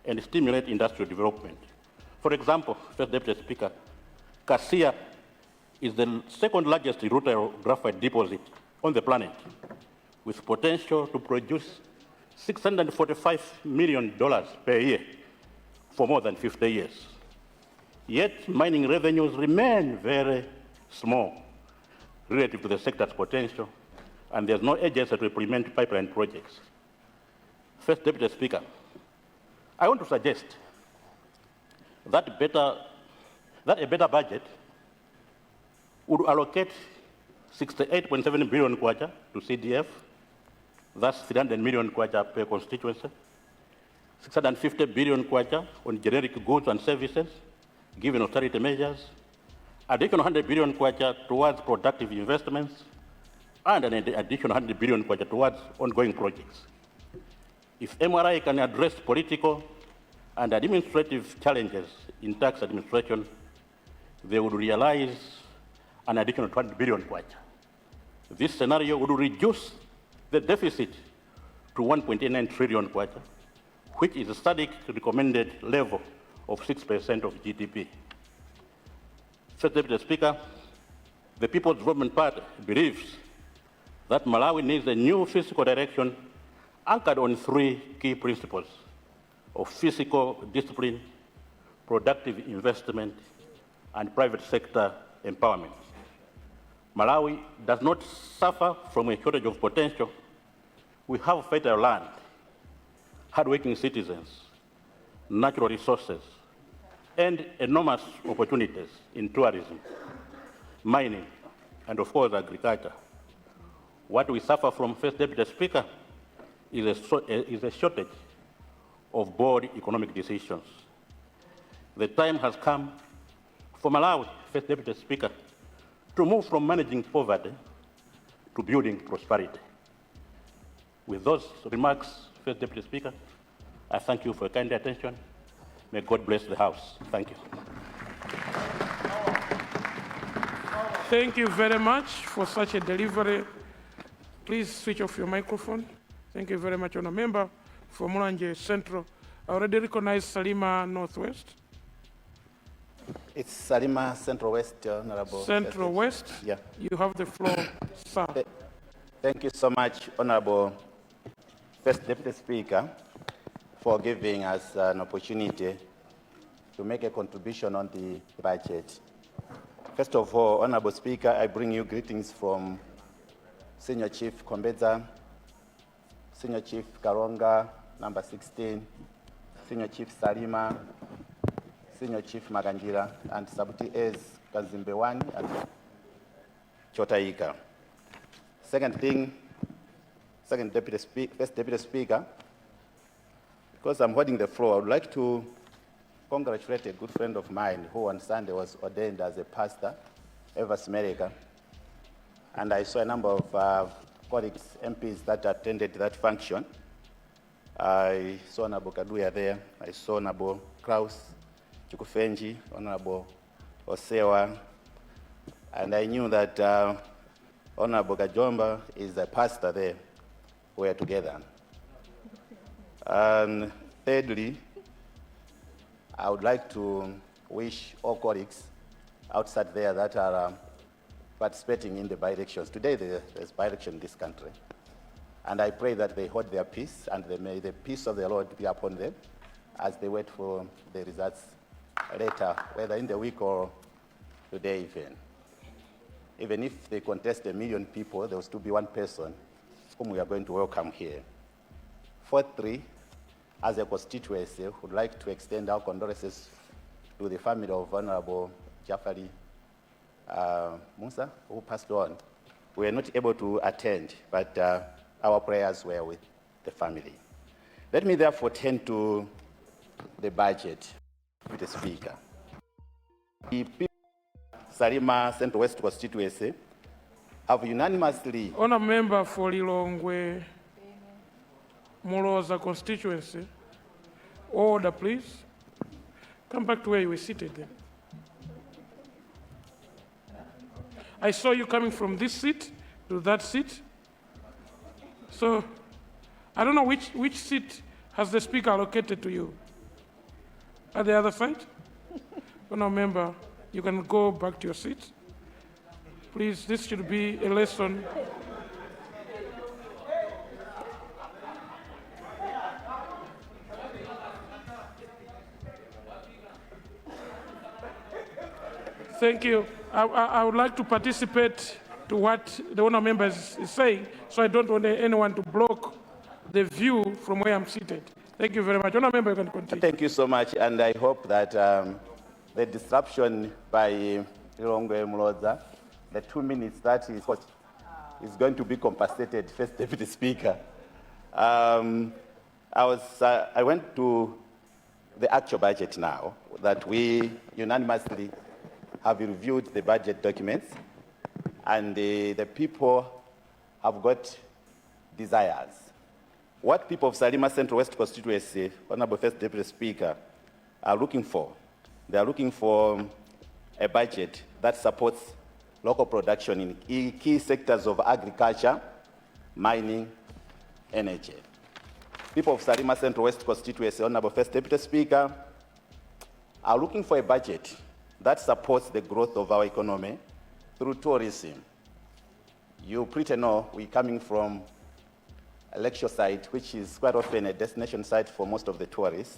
and stimulate industrial development. For example, First Deputy Speaker, Kasia is the second largest rutile graphite deposit on the planet, with potential to produce $645 million per year for more than 50 years. Yet mining revenues remain very small, relative to the sector's potential, and there's no agency to implement pipeline projects. First Deputy Speaker, I want to suggest that a better budget would allocate 68.7 billion kwacha to CDF, that's 300 million kwacha per constituency, 650 billion kwacha on generic goods and services, given austerity measures, additional 100 billion kwacha towards productive investments, and an additional 100 billion kwacha towards ongoing projects. If MRI can address political and administrative challenges in tax administration, they would realize an additional 20 billion kwacha. This scenario would reduce the deficit to 1.89 trillion kwacha, which is a SADC recommended level of 6% of GDP. First Deputy Speaker, the People's Development Party believes that Malawi needs a new fiscal direction anchored on three key principles of fiscal discipline, productive investment, and private sector empowerment. Malawi does not suffer from a shortage of potential. We have fertile land, hardworking citizens, natural resources, and enormous opportunities in tourism, mining, and of course agriculture. What we suffer from, First Deputy Speaker, is a shortage of bold economic decisions. The time has come for Malawi, First Deputy Speaker, to move from managing poverty to building prosperity. With those remarks, First Deputy Speaker, I thank you for your kind attention. May God bless the House. Thank you. Thank you very much for such a delivery. Please switch off your microphone. Thank you very much, Honourable Member for Mulanje Central. I already recognize Salima Northwest. It's Salima Central West, Honourable. Central West? Yeah. You have the floor, sir. Thank you so much, Honourable First Deputy Speaker, for giving us an opportunity to make a contribution on the budget. First of all, Honourable Speaker, I bring you greetings from Senior Chief Kombeza, Senior Chief Karonga, number 16, Senior Chief Salima, Senior Chief Maganjira, and Sabuti Ez Kazimbewani and Chotaika. First Deputy Speaker, because I'm holding the floor, I would like to congratulate a good friend of mine who on Sunday was ordained as a pastor, Evers Mereka, and I saw a number of colleagues, MPs that attended that function. I saw Honorable Kaduya there, I saw Honorable Kraus, Chukufenji, Honorable Osewa, and I knew that Honorable Kajomba is the pastor there. We are together. And thirdly, I would like to wish all colleagues outside there that are participating in the by-elections. Today there's by-election in this country. And I pray that they hold their peace and may the peace of the Lord be upon them as they wait for the results later, whether in the week or today even. Even if they contest 1 million people, there will still be one person whom we are going to welcome here. Fourthly, as a constituency, would like to extend our condolences to the family of Honorable Jafari Musa, who passed on. We were not able to attend, but our prayers were with the family. Let me therefore turn to the budget with the Speaker. The people of Salima Central West constituency have unanimously... Honourable Member for Lilongwe Muloza constituency, order please. Come back to where you were seated then. I saw you coming from this seat to that seat. So I don't know which seat has the Speaker allocated to you. At the other side? Honourable Member, you can go back to your seat. Please, this should be a lesson. Thank you. I would like to participate to what the honourable member is saying, so I don't want anyone to block the view from where I'm seated. Thank you very much. Honourable member, you can continue. Thank you so much, and I hope that the disruption by Ilongwe Mloza, the 2 minutes that is going to be compensated. First Deputy Speaker, I went to the actual budget now that we unanimously have reviewed the budget documents, and the people have got desires. What people of Salima Central West constituency, Honorable First Deputy Speaker, are looking for, they are looking for a budget that supports local production in key sectors of agriculture, mining, energy. People of Salima Central West constituency, Honorable First Deputy Speaker, are looking for a budget that supports the growth of our economy through tourism. You pretty know we're coming from a lecture site, which is quite often a destination site for most of the tourists.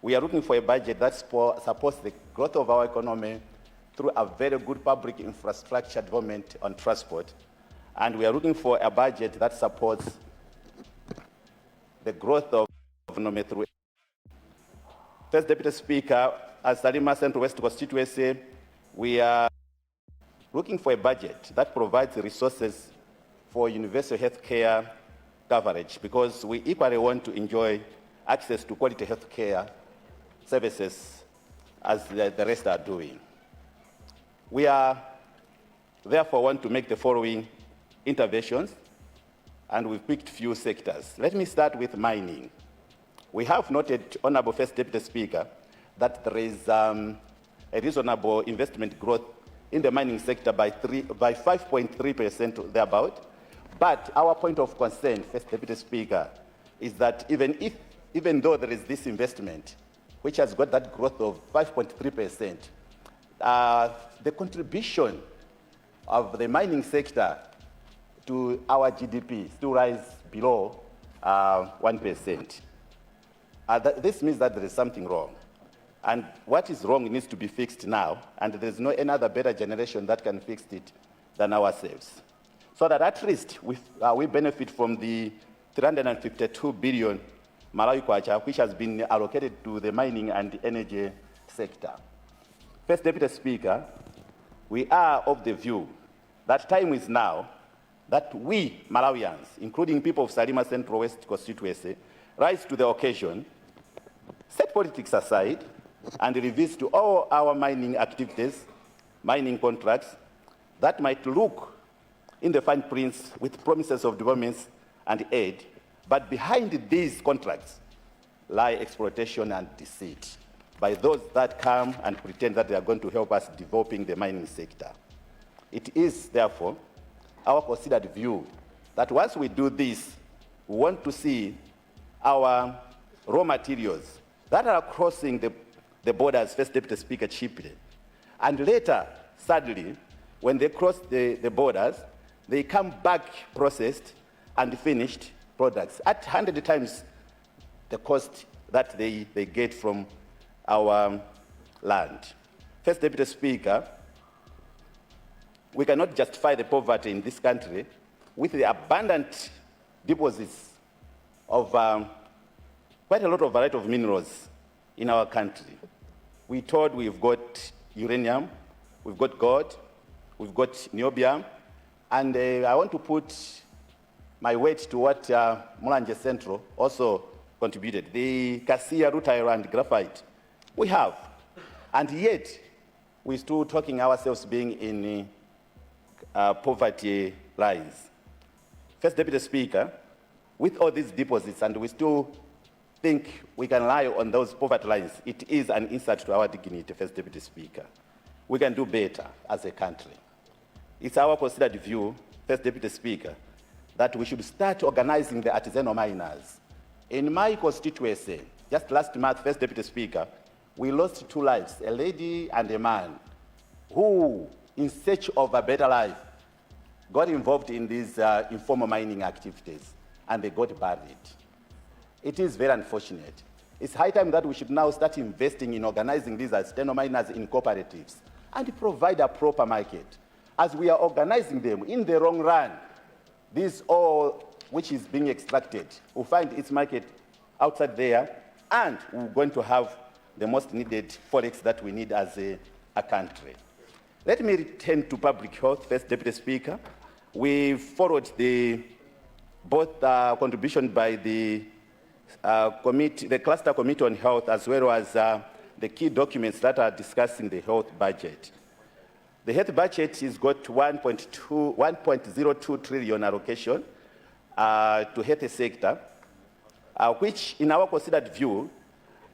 We are looking for a budget that supports the growth of our economy through a very good public infrastructure development on transport. And we are looking for a budget that supports the growth of the economy through. First Deputy Speaker, as Salima Central West constituency, we are looking for a budget that provides resources for universal health care coverage, because we equally want to enjoy access to quality health care services as the rest are doing. We are therefore want to make the following interventions, and we've picked few sectors. Let me start with mining. We have noted, Honorable First Deputy Speaker, that there is a reasonable investment growth in the mining sector by 5.3% thereabout. But our point of concern, First Deputy Speaker, is that even though there is this investment, which has got that growth of 5.3%, the contribution of the mining sector to our GDP still rises below 1%. This means that there is something wrong. And what is wrong needs to be fixed now, and there's no another better generation that can fix it than ourselves. So that at least we benefit from the 352 billion Malawi Kwachema, which has been allocated to the mining and energy sector. First Deputy Speaker, we are of the view that time is now that we Malawians, including people of Salima Central West constituency, rise to the occasion, set politics aside, and revisit to all our mining activities, mining contracts, that might look in the fine prints with promises of developments and aid, but behind these contracts lie exploitation and deceit by those that come and pretend that they are going to help us developing the mining sector. It is, therefore, our considered view that once we do this, we want to see our raw materials that are crossing the borders, First Deputy Speaker, cheaply. And later, sadly, when they cross the borders, they come back processed and finished products at 100 times the cost that they get from our land. First Deputy Speaker, we cannot justify the poverty in this country with the abundant deposits of quite a lot of variety of minerals in our country. We told we've got uranium, we've got gold, we've got niobium, and I want to put my weight to what Mulanje Central also contributed, the cassia, rutile, and graphite. We have, and yet we're still talking ourselves being in poverty lines. First Deputy Speaker, with all these deposits, and we still think we can rely on those poverty lines, it is an insult to our dignity, First Deputy Speaker. We can do better as a country. It's our considered view, First Deputy Speaker, that we should start organizing the artisanal miners. In my constituency, just last month, First Deputy Speaker, we lost 2 lives, a lady and a man, who, in search of a better life, got involved in these informal mining activities, and they got buried. It is very unfortunate. It's high time that we should now start investing in organizing these artisanal miners in cooperatives and provide a proper market. as we are organizing them in the long run, this all which is being extracted will find its market outside there, and we're going to have the most needed forex that we need as a country. Let me return to public health first, Deputy Speaker. We followed both contribution by the Cluster Committee on Health, as well as the key documents that are discussing the health budget. The health budget has got 1.02 trillion allocation to health sector, which in our considered view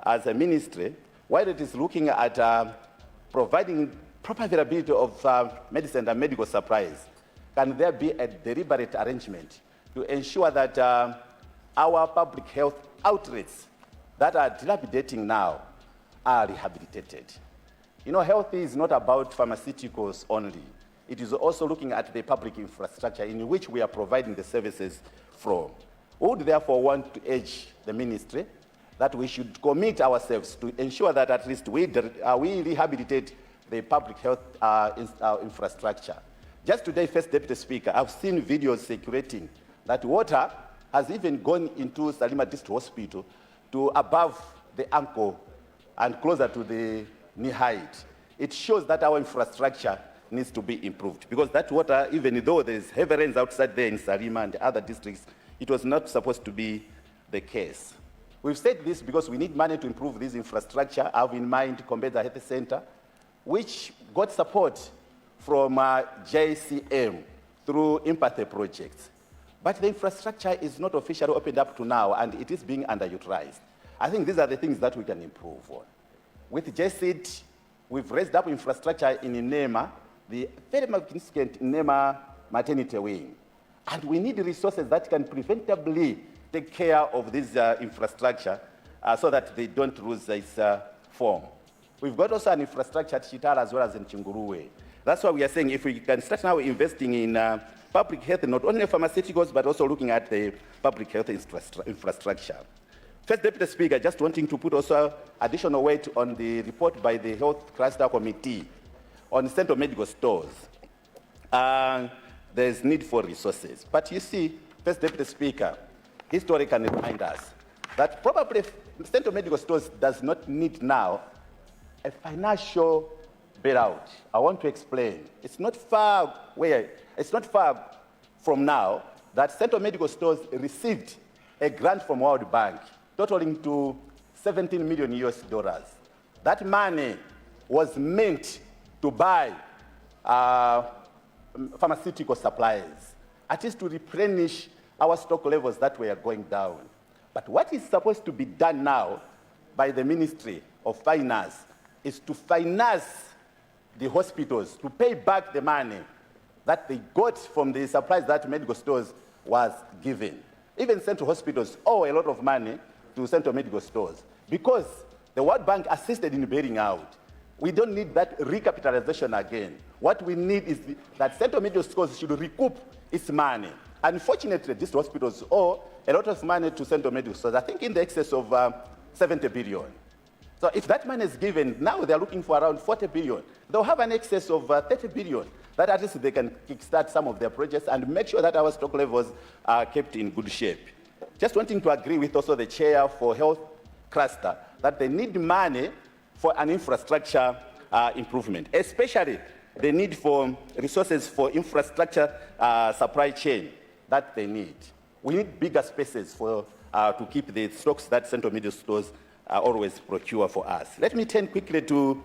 as a ministry, while it is looking at providing proper availability of medicine and medical supplies, can there be a deliberate arrangement to ensure that our public health outlets that are dilapidating now are rehabilitated? You know, health is not about pharmaceuticals only. It is also looking at the public infrastructure in which we are providing the services from. We would therefore want to urge the ministry that we should commit ourselves to ensure that at least we rehabilitate the public health infrastructure. Just today, First Deputy Speaker, I've seen videos circulating that water has even gone into Salima District Hospital to above the ankle and closer to the knee height. It shows that our infrastructure needs to be improved, because that water, even though there's heavy rains outside there in Salima and other districts, it was not supposed to be the case. We've said this because we need money to improve this infrastructure. I have in mind Kombeza Health Center, which got support from JCM through empathy projects. But the infrastructure is not officially opened up to now, and it is being underutilized. I think these are the things that we can improve on. With JCID, we've raised up infrastructure in Nema, the very significant Nema maternity wing. And we need resources that can preventably take care of this infrastructure so that they don't lose its form. We've got also an infrastructure at Chitara as well as in Chinguruwe. That's why we are saying if we can start now investing in public health, not only pharmaceuticals, but also looking at the public health infrastructure. First Deputy Speaker, just wanting to put also additional weight on the report by the Health Cluster Committee on central medical stores. There's need for resources. But you see, First Deputy Speaker, history can remind us that probably central medical stores does not need now a financial bailout. I want to explain. It's not far from now that central medical stores received a grant from World Bank totaling to $17 million. That money was meant to buy pharmaceutical supplies, at least to replenish our stock levels that were going down. But what is supposed to be done now by the Ministry of Finance is to finance the hospitals, to pay back the money that they got from the supplies that medical stores was given. Even central hospitals owe a lot of money to central medical stores because the World Bank assisted in bailing out. We don't need that recapitalization again. What we need is that central medical stores should recoup its money. Unfortunately, these hospitals owe a lot of money to central medical stores, I think in the excess of 70 billion. So if that money is given, now they're looking for around 40 billion. They'll have an excess of 30 billion, that at least they can kickstart some of their projects and make sure that our stock levels are kept in good shape. Just wanting to agree with also the chair for health cluster that they need money for an infrastructure improvement, especially the need for resources for infrastructure supply chain that they need. We need bigger spaces for, to keep the stocks that central medical stores always procure for us. Let me turn quickly to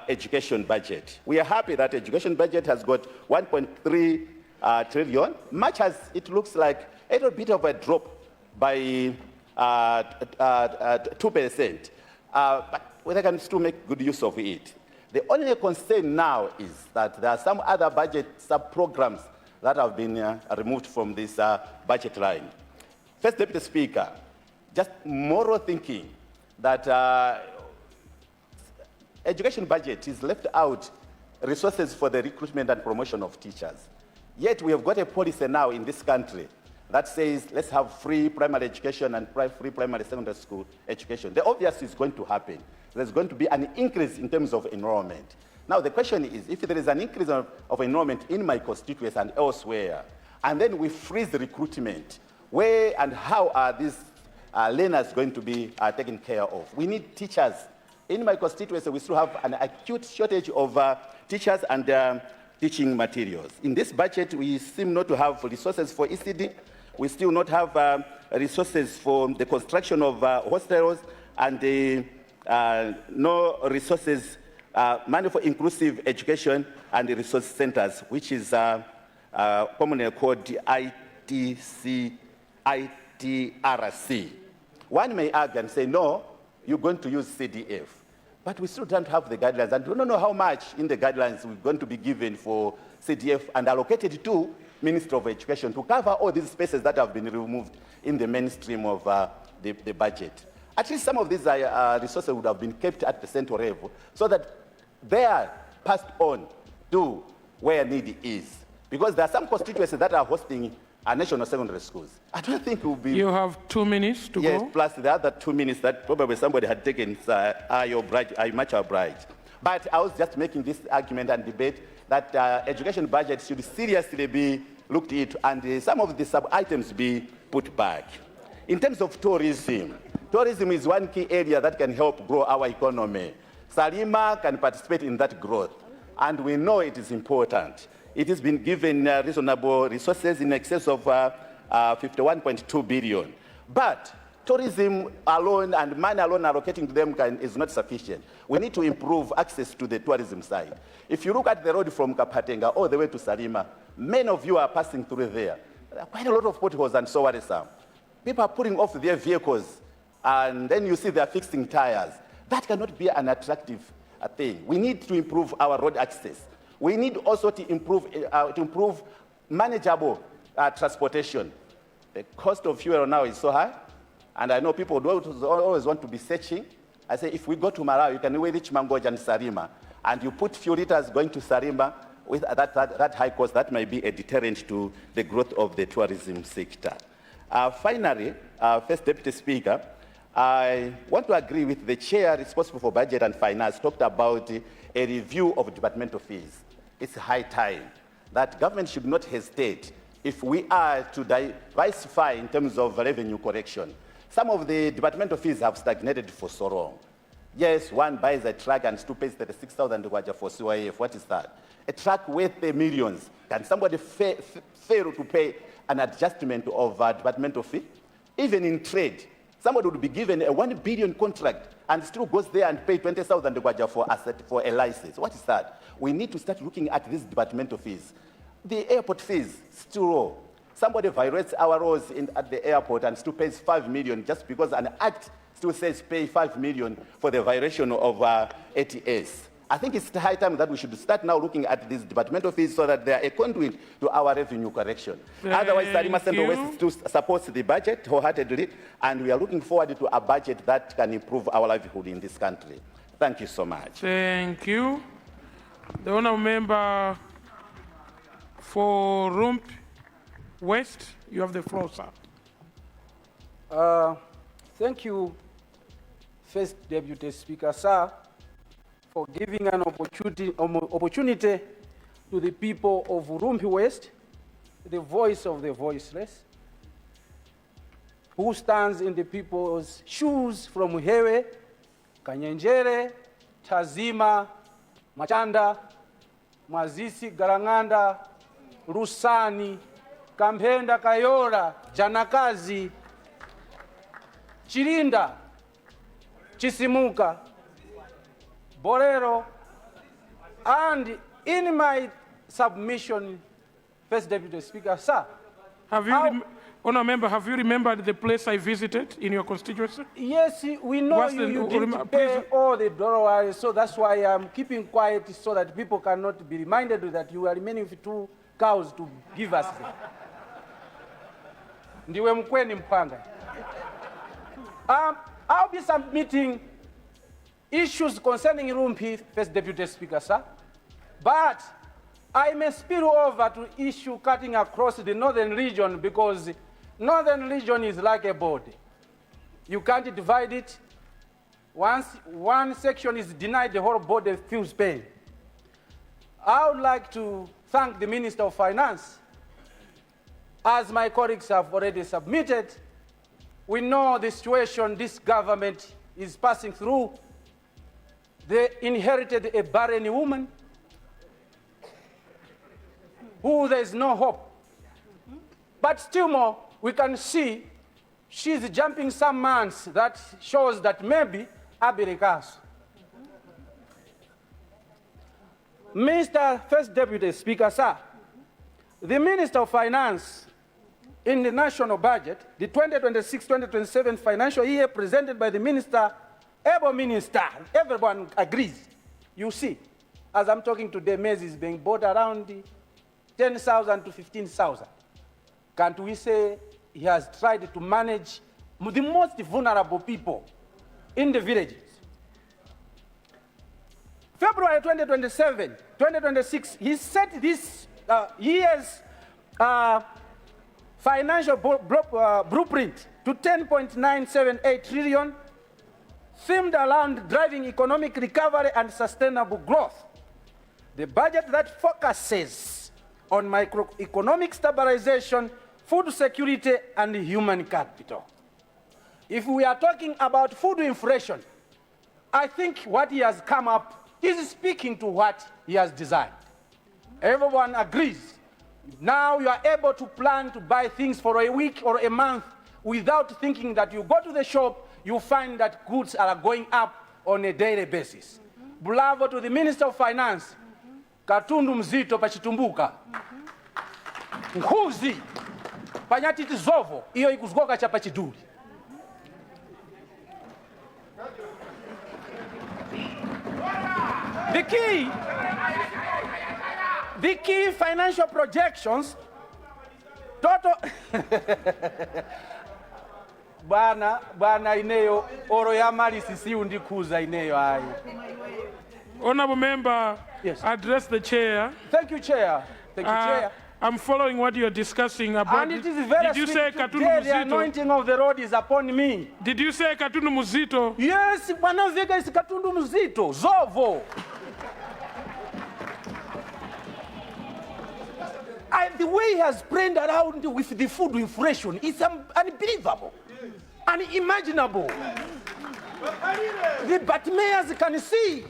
education budget. We are happy that education budget has got 1.3 trillion, much as it looks like a little bit of a drop by 2%. But they can still make good use of it. The only concern now is that there are some other budget sub-programs that have been removed from this budget line. First Deputy Speaker, just moral thinking that education budget is left out resources for the recruitment and promotion of teachers. Yet we have got a policy now in this country that says let's have free primary education and free primary secondary school education. The obvious is going to happen. There's going to be an increase in terms of enrollment. Now, the question is, if there is an increase of enrollment in my constituency and elsewhere, and then we freeze the recruitment, where and how are these learners going to be taken care of? We need teachers. In my constituency, we still have an acute shortage of teachers and teaching materials. In this budget, we seem not to have resources for ECD. We still not have resources for the construction of hostels and no resources, money for inclusive education and the resource centers, which is commonly called ITRC. One may argue and say, no, you're going to use CDF. But we still don't have the guidelines, and we don't know how much in the guidelines we're going to be given for CDF and allocated to Ministry of Education to cover all these spaces that have been removed in the mainstream of the budget. At least some of these resources would have been kept at the central level so that they are passed on to where need is. Because there are some constituencies that are hosting national secondary schools. I don't think it will be... You have 2 minutes to go. Yes, plus the other 2 minutes that probably somebody had taken, I much obliged. But I was just making this argument and debate that education budget should seriously be looked at and some of the sub-items be put back. In terms of tourism, tourism is one key area that can help grow our economy. Salima can participate in that growth, and we know it is important. It has been given reasonable resources in excess of 51.2 billion. But tourism alone and money alone allocating to them is not sufficient. We need to improve access to the tourism side. If you look at the road from Kapatenga all the way to Salima, many of you are passing through there. There are quite a lot of potholes and so worrisome. People are putting off their vehicles, and then you see they're fixing tires. That cannot be an attractive thing. We need to improve our road access. We need also to improve manageable transportation. The cost of fuel now is so high, and I know people always want to be searching. I say, if we go to Malawi, you can reach Mangoja and Sarima, and you put few liters going to Sarima with that high cost, that might be a deterrent to the growth of the tourism sector. Finally, First Deputy Speaker, I want to agree with the chair responsible for budget and finance, talked about a review of departmental fees. It's high time that government should not hesitate if we are to diversify in terms of revenue correction. Some of the departmental fees have stagnated for so long. Yes, one buys a truck and still pays 36,000 for CYF. What is that? A truck worth millions. Can somebody fail to pay an adjustment of departmental fee? Even in trade, somebody would be given a 1 billion contract and still goes there and pay 20,000 for a license. What is that? We need to start looking at these departmental fees. The airport fees, still low. Somebody violates our laws at the airport and still pays 5 million just because an act still says pay 5 million for the violation of ATS. I think it's high time that we should start now looking at these departmental fees so that they are a conduit to our revenue correction. Otherwise, Salima Central West still supports the budget wholeheartedly, and we are looking forward to a budget that can improve our livelihood in this country. Thank you so much. Thank you. The honourable member for Rump West, you have the floor, sir. Thank you, First Deputy Speaker, sir, for giving an opportunity to the people of Rumpi West, the voice of the voiceless, who stands in the people's shoes from Hewe, Kanyenjere, Tazima, Machanda, Mazisi, Garanganda, Rusani, Kampenda, Kayora, Janakazi, Chirinda, Chisimuka, Borero, and in my submission, First Deputy Speaker, sir. Honourable member, have you remembered the place I visited in your constituency? Yes, we know you didn't pay all the dollars, so that's why I'm keeping quiet so that people cannot be reminded that you are remaining with 2 cows to give us. Ndiwe mkweni mpanga. I'll be submitting issues concerning Rumpi, First Deputy Speaker, sir. But I may spill over to issue cutting across the northern region because northern region is like a body. You can't divide it. Once one section is denied, the whole body feels pain. I would like to thank the Minister of Finance. As my colleagues have already submitted, we know the situation this government is passing through. They inherited a barren woman who there is no hope. But still more, we can see she's jumping some months that shows that maybe Abirikasu. Mr. First Deputy Speaker, sir, the Minister of Finance in the national budget, the 2026-2027 financial year presented by the minister, able minister, everyone agrees. You see, as I'm talking today, maize is being bought around 10,000 to 15,000. Can't we say he has tried to manage the most vulnerable people in the villages? February 2026, he set this year's financial blueprint to 10.978 trillion, themed around driving economic recovery and sustainable growth. The budget that focuses on microeconomic stabilization, food security, and human capital. If we are talking about food inflation, I think what he has come up is speaking to what he has designed. Everyone agrees. Now you are able to plan to buy things for a week or a month without thinking that you go to the shop, you find that goods are going up on a daily basis. Bravo to the Minister of Finance. Katundu mzito pachitumbuka. Nkhuzi panyatiti zovo iyo ikuzgoka cha pachiduli. The key financial projections, total bana ineyo oro ya mali sisi undikuza ineyo ai. Honorable member, yes. Address the chair. Thank you, Chair. Thank you, Chair. I'm following what you're discussing about. And it is very Did you say Katundu Muzito? The Muzito? anointing of the Lord is upon me. Did you say Katundu Muzito? Yes, Bwana Vega is Katundu Muzito. Zovo. The way he has played around with the food inflation is unbelievable, unimaginable. The Batmayers can see.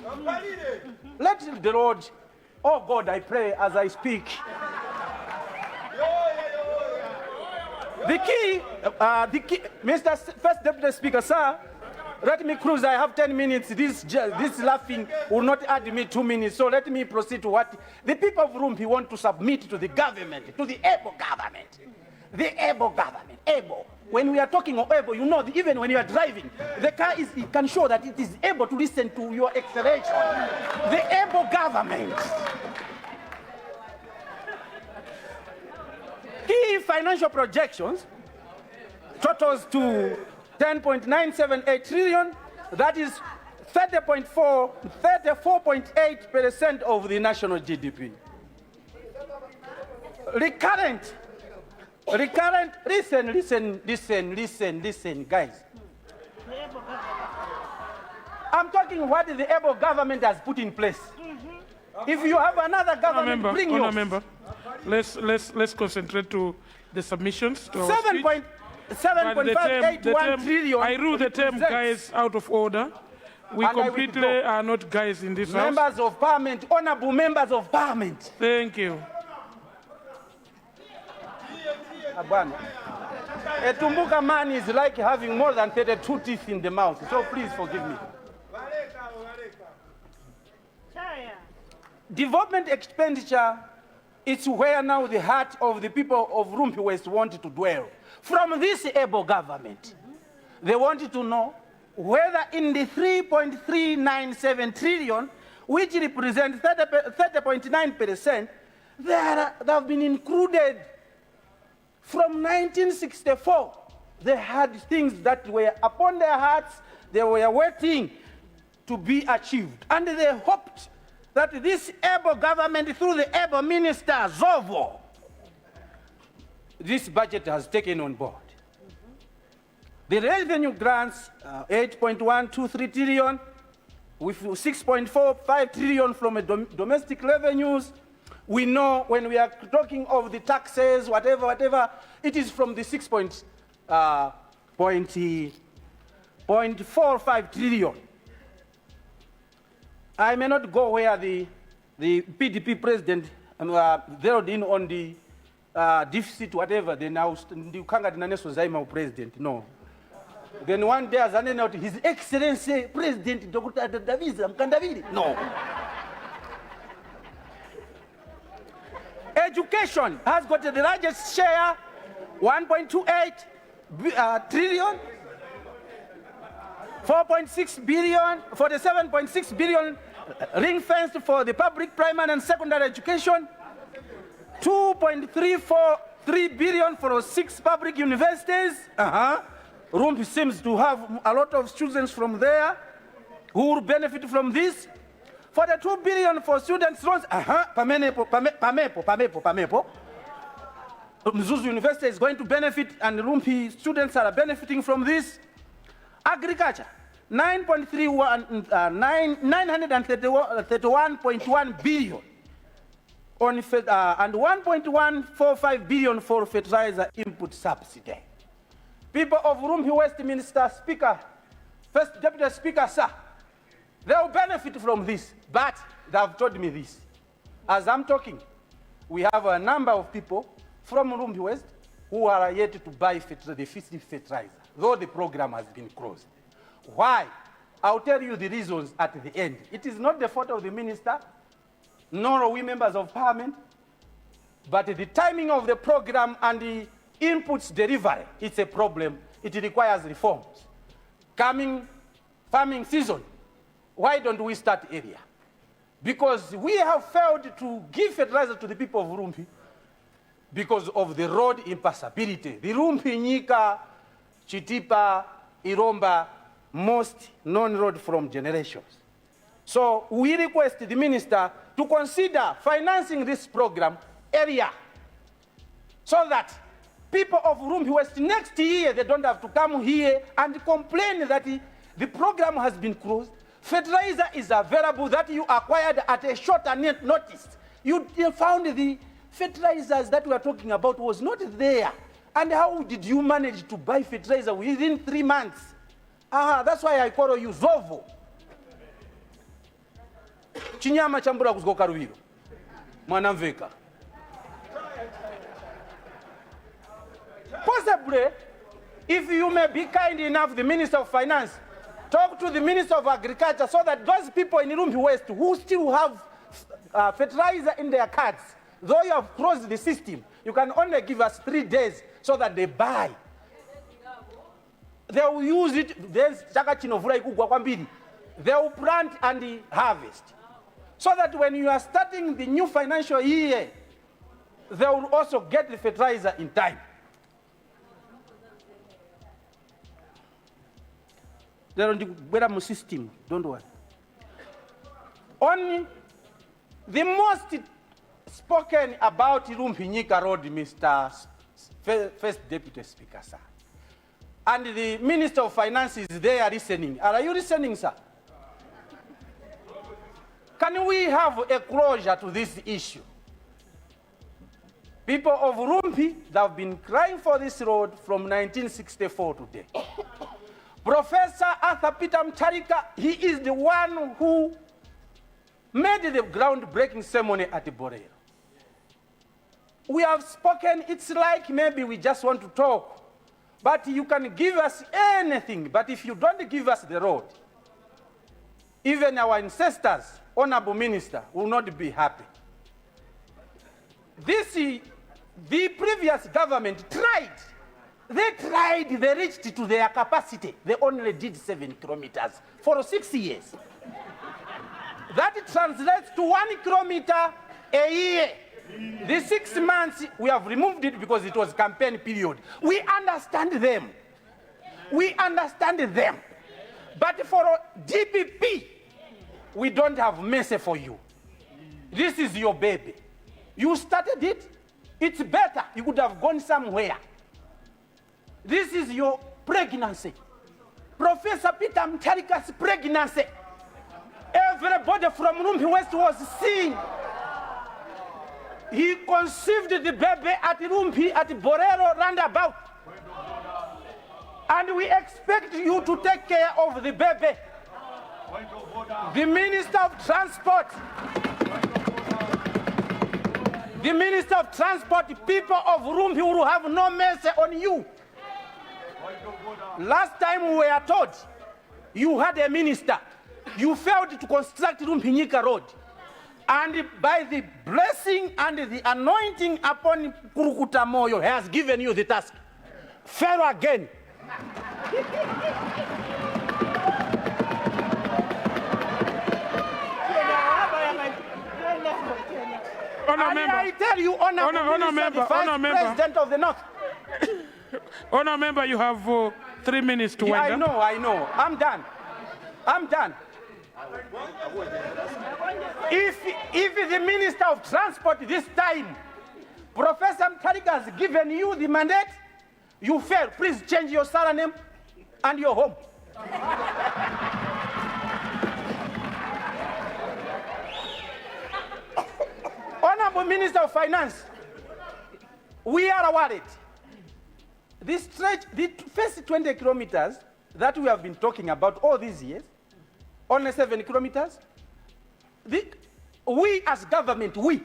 Let the Lord, oh God, I pray as I speak. The key, Mr. First Deputy Speaker, sir, let me close. I have 10 minutes. This laughing will not add me 2 minutes. So let me proceed to what the people of Rumpi want to submit to the government, to the able government. The able government, able. When we are talking of able, you know, even when you are driving, the car it can show that it is able to listen to your acceleration. The able government. Key financial projections totals to 10.978 trillion, that is 34.8% of the national GDP. Recurrent, listen, guys. I'm talking what the able government has put in place. If you have another government, bring yours. Member, let's concentrate to the submissions. To 7.581 trillion. I rule the term guys out of order. We And completely are not guys in this house. Members of Parliament, honorable members of Parliament. Thank you. A Tumbuka man is like having more than 32 teeth in the mouth, so please forgive me. Development expenditure is where now the heart of the people of Rumpi West want to dwell. From this able government, they wanted to know whether in the 3.397 trillion, which represents 30.9%, there have been included from 1964. They had things that were upon their hearts, they were waiting to be achieved. And they hoped that this able government, through the able minister, Zovo, this budget has taken on board. The revenue grants, 8.123 trillion, with 6.45 trillion from domestic revenues. We know when we are talking of the taxes, whatever, it is from the 6.45 trillion. I may not go where the PDP president zeroed in on the deficit, whatever, then now the Zaima president, no. Then one day, as an note, His Excellency President Dr. Davies Mkandavili, no. Education has got the largest share, 1.28 trillion, 4.6 billion, 47.6 billion ring-fenced for the public primary and secondary education, 2.343 billion for 6 public universities. Rumpi seems to have a lot of students from there who will benefit from this. 42 billion for students' loans. Pamepo. Mzuzu University is going to benefit, and Rumpi students are benefiting from this. Agriculture, 931.1 billion on and 1.145 billion for fertilizer input subsidy. People of Rumpi Westminster Speaker, First Deputy Speaker, sir, they will benefit from this, but they have told me this. As I'm talking, we have a number of people from Rumpi West who are yet to buy the fiscal fertilizer, though the program has been closed. Why? I'll tell you the reasons at the end. It is not the fault of the minister, nor we members of parliament, but the timing of the program and the inputs delivery, it's a problem. It requires reforms. Coming farming season, why don't we start earlier? Because we have failed to give fertilizer to the people of Rumpi because of the road impassability. The Rumpi, Nyika, Chitipa, Iromba, most non-road from generations. So we request the minister to consider financing this program earlier so that people of Rumpi West next year, they don't have to come here and complain that the program has been closed. Fertilizer is available that you acquired at a shorter notice. You found the fertilizers that we are talking about was not there. And how did you manage to buy fertilizer within 3 months? That's why I call you Zovo. Chinyama chambura kuzoka ruhiro. Mwanamveka. Possibly, if you may be kind enough, the Minister of Finance, talk to the Minister of Agriculture so that those people in Rumpi West who still have fertilizer in their cards, though you have closed the system, you can only give us 3 days so that they buy. They will use it, they will plant and harvest. So that when you are starting the new financial year, they will also get the fertilizer in time. They don't better system, don't worry. Only the most spoken about Rumpi Nyika Road, Mr. First Deputy Speaker, sir. And the Minister of Finance is there listening. Are you listening, sir? Can we have a closure to this issue? People of Rumpi, they have been crying for this road from 1964 today. Professor Arthur Peter Mtarika, he is the one who made the groundbreaking ceremony at the Borero. We have spoken, it's like maybe we just want to talk, but you can give us anything, but if you don't give us the road, even our ancestors, Honorable Minister, will not be happy. The previous government tried. They tried, they reached to their capacity. They only did 7 kilometers for 6 years. That translates to 1 kilometer a year. The 6 months, we have removed it because it was campaign period. We understand them. We understand them. But for DPP, we don't have mercy for you. This is your baby. You started it. It's better. You could have gone somewhere. This is your pregnancy. Professor Peter Mtarika's pregnancy. everybody from Rumpi West was seeing. He conceived the baby at Rumpi at Borero roundabout. And we expect you to take care of the baby. The Minister of Transport, people of Rumpi will have no mercy on you. Last time we were told you had a minister. You failed to construct Rumpinyika Road. And by the blessing and the anointing upon Kurukuta Moyo has given you the task. Fail again. I tell you, Honourable Minister, the Vice President of the North. Honourable Member, you have 3 minutes to wind up. I know. I'm done. If the Minister of Transport this time, Professor Mtarika has given you the mandate, you fail. Please change your surname and your home. Honorable Minister of Finance, we are worried. This stretch, the first 20 kilometers that we have been talking about all these years, only 7 kilometers, we as government, we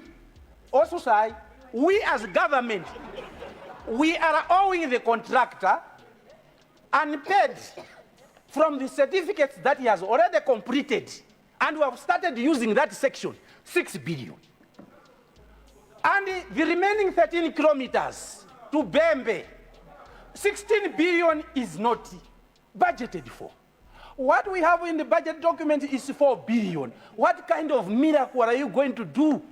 as government, we are owing the contractor unpaid from the certificates that he has already completed, and we have started using that section, 6 billion. And the remaining 13 kilometers to Bembe, 16 billion is not budgeted for. What we have in the budget document is 4 billion. What kind of miracle are you going to do?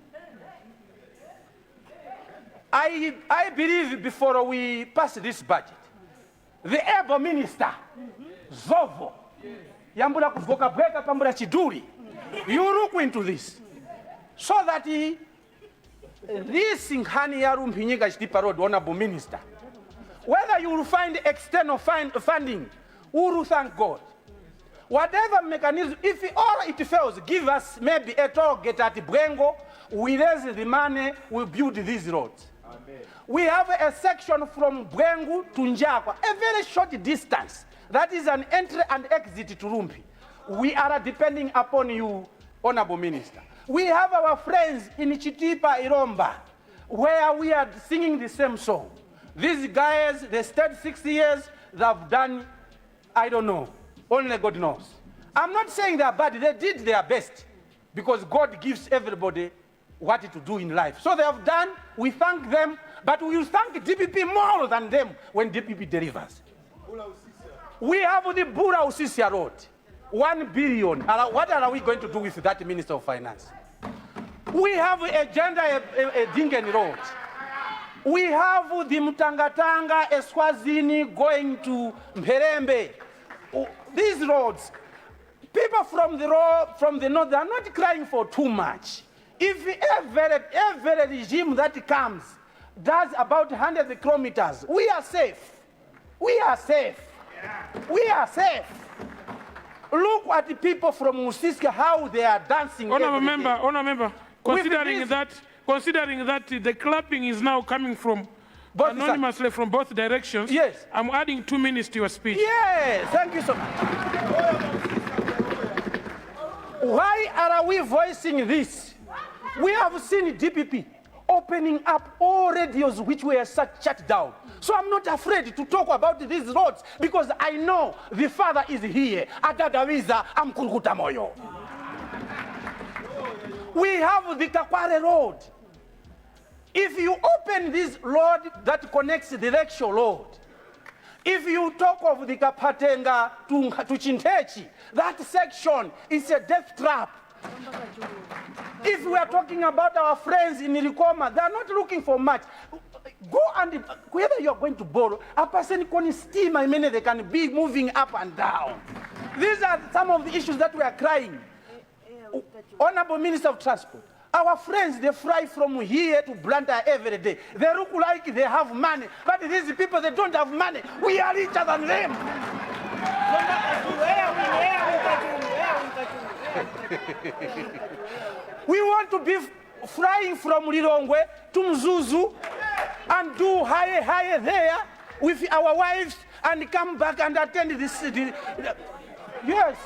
I believe before we pass this budget, the able minister, Zovo, Yambula Kuvoka Breka Pambula Chiduri, you look into this so that this Singhani Yarum Pinyiga Shtipa Road, Honorable Minister, whether you will find external funding, we will thank God. Whatever mechanism, if it fails, give us maybe a toll gate at Bwengo, we raise the money, we build these roads. Amen. We have a section from Bwengu to Njakwa, a very short distance. That is an entry and exit to Rumpi. We are depending upon you, Honorable Minister. We have our friends in Chitipa, Iromba, where we are singing the same song. These guys, they stayed 6 years, they have done, I don't know, only God knows. I'm not saying they are bad, they did their best, because God gives everybody what to do in life. So they have done, we thank them, but we will thank DPP more than them when DPP delivers. We have the Bura Usisia Road, 1 billion. What are we going to do with that Minister of Finance? We have a Dingen Road. We have the Mutangatanga, Eswazini going to Mperembe. These roads, people from the north, they are not crying for too much. If every regime that comes does about 100 kilometers, we are safe. We are safe. We are safe. Look at the people from Musisca, how they are dancing. Honorable Member, considering that the clapping is now coming from anonymously from both directions, yes, I'm adding 2 minutes to your speech. Yes, thank you so much. Why are we voicing this? We have seen DPP opening up all radios which were shut down. So I'm not afraid to talk about these roads because I know the Father is here. Adadawiza amkurukuta moyo. We have the Kakware Road. If you open this road that connects the Rekshio Road, if you talk of the Kapatenga to Chintechi, that section is a death trap. If we are talking about our friends in Ilikoma, they are not looking for much. Go and, whether you are going to borrow, a person can steam, I mean, they can be moving up and down. These are some of the issues that we are crying. Honorable Minister of Transport, our friends, they fly from here to Blantyre every day. They look like they have money, but these people, they don't have money. We are richer than them. We want to be flying from Lilongwe to Mzuzu and do higher there with our wives and come back and attend this. Yes.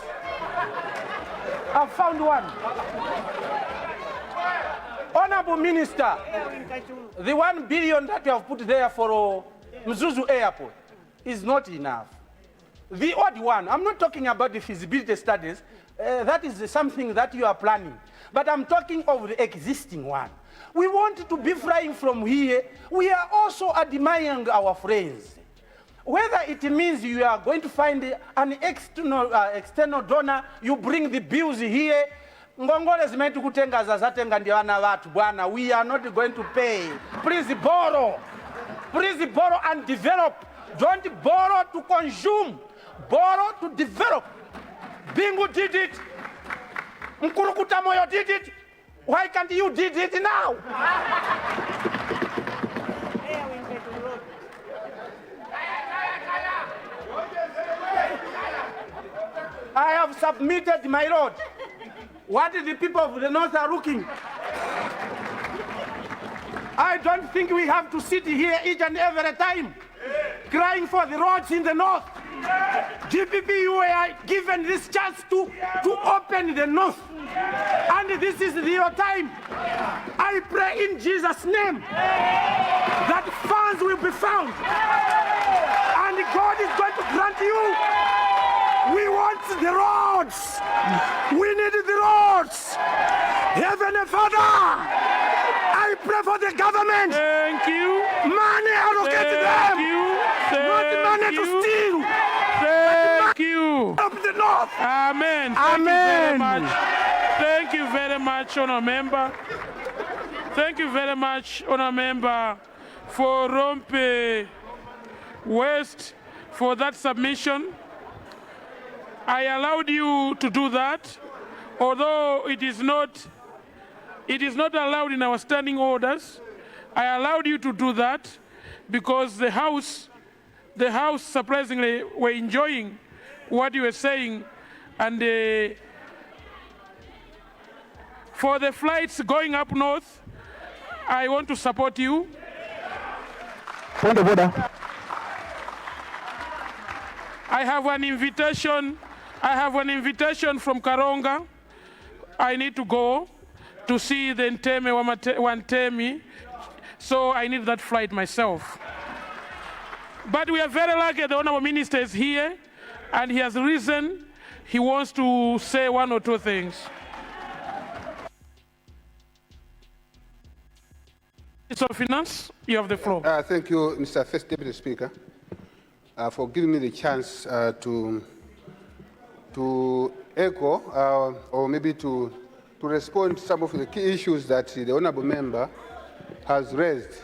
I found one. Honorable Minister, the 1 billion that you have put there for Mzuzu Airport is not enough. The odd one, I'm not talking about the feasibility studies, that is something that you are planning, but I'm talking of the existing one. We want to be flying from here. We are also admiring our friends. Whether it means you are going to find an external donor, you bring the bills here. Ngongole zimetu kutenga zazatenga ndiwana watu bwana. We are not going to pay. Please borrow. Please borrow and develop. Don't borrow to consume. Borrow to develop. Bingu did it. Mkurukuta Moyo did it. Why can't you did it now? I have submitted my road. What the people of the North are looking? I don't think we have to sit here each and every time crying for the roads in the North. GPP, you were given this chance to open the North. And this is your time. I pray in Jesus' name that funds will be found. And God is going to grant you. We want the roads. We need the roads. Heavenly Father, I pray for the government. Thank you. Money allocate them. Not money to steal. Thank you. Of the North. Amen. Amen. Thank you very much, Honour Member. Thank you very much, Honour Member, for Rompe West for that submission. I allowed you to do that, although it is not allowed in our standing orders. I allowed you to do that because the House surprisingly were enjoying what you were saying, and for the flights going up north, I want to support you. Point of order. I have an invitation from Karonga. I need to go to see the Nteme Wantemi, so I need that flight myself. But we are very lucky the Honourable Minister is here, and he has risen. He wants to say one or two things. Minister of Finance, you have the floor. Thank you, Mr. First Deputy Speaker, for giving me the chance to echo or maybe to respond to some of the key issues that the Honourable Member has raised.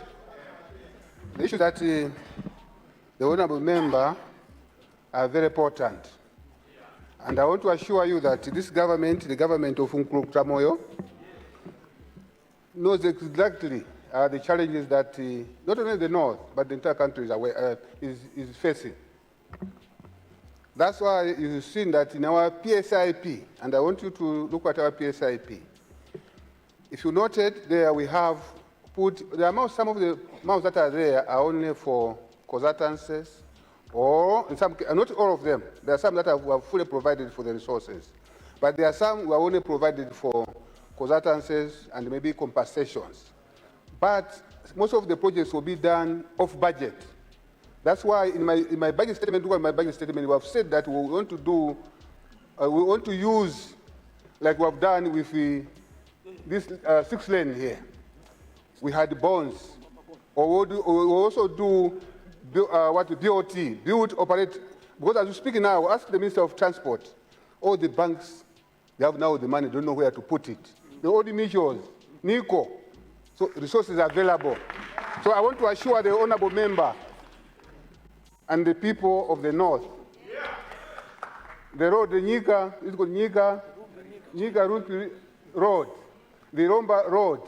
The issues that the Honourable Member are very important. And I want to assure you that this government, the government of Kunkuyu Watero, knows exactly the challenges that not only the North, but the entire country is facing. That's why you've seen that in our PSIP, and I want you to look at our PSIP. If you noted there, we have put some of the amounts that are there are only for consultancies, or in some, not all of them. There are some that are fully provided for the resources, but there are some who are only provided for consultancies and maybe compensations. But most of the projects will be done off budget. That's why in my budget statement, we have said that we want to use, like we have done with this 6-lane here. We had bonds, or we also do BOT, build, operate. Because as we speak now, ask the Minister of Transport. All the banks, they have now the money, don't know where to put it. The old measures, NICO, so resources are available. So I want to assure the Honourable Member and the people of the North, the road, the Nyika, it's called Nyika Route Road, the Romba Road,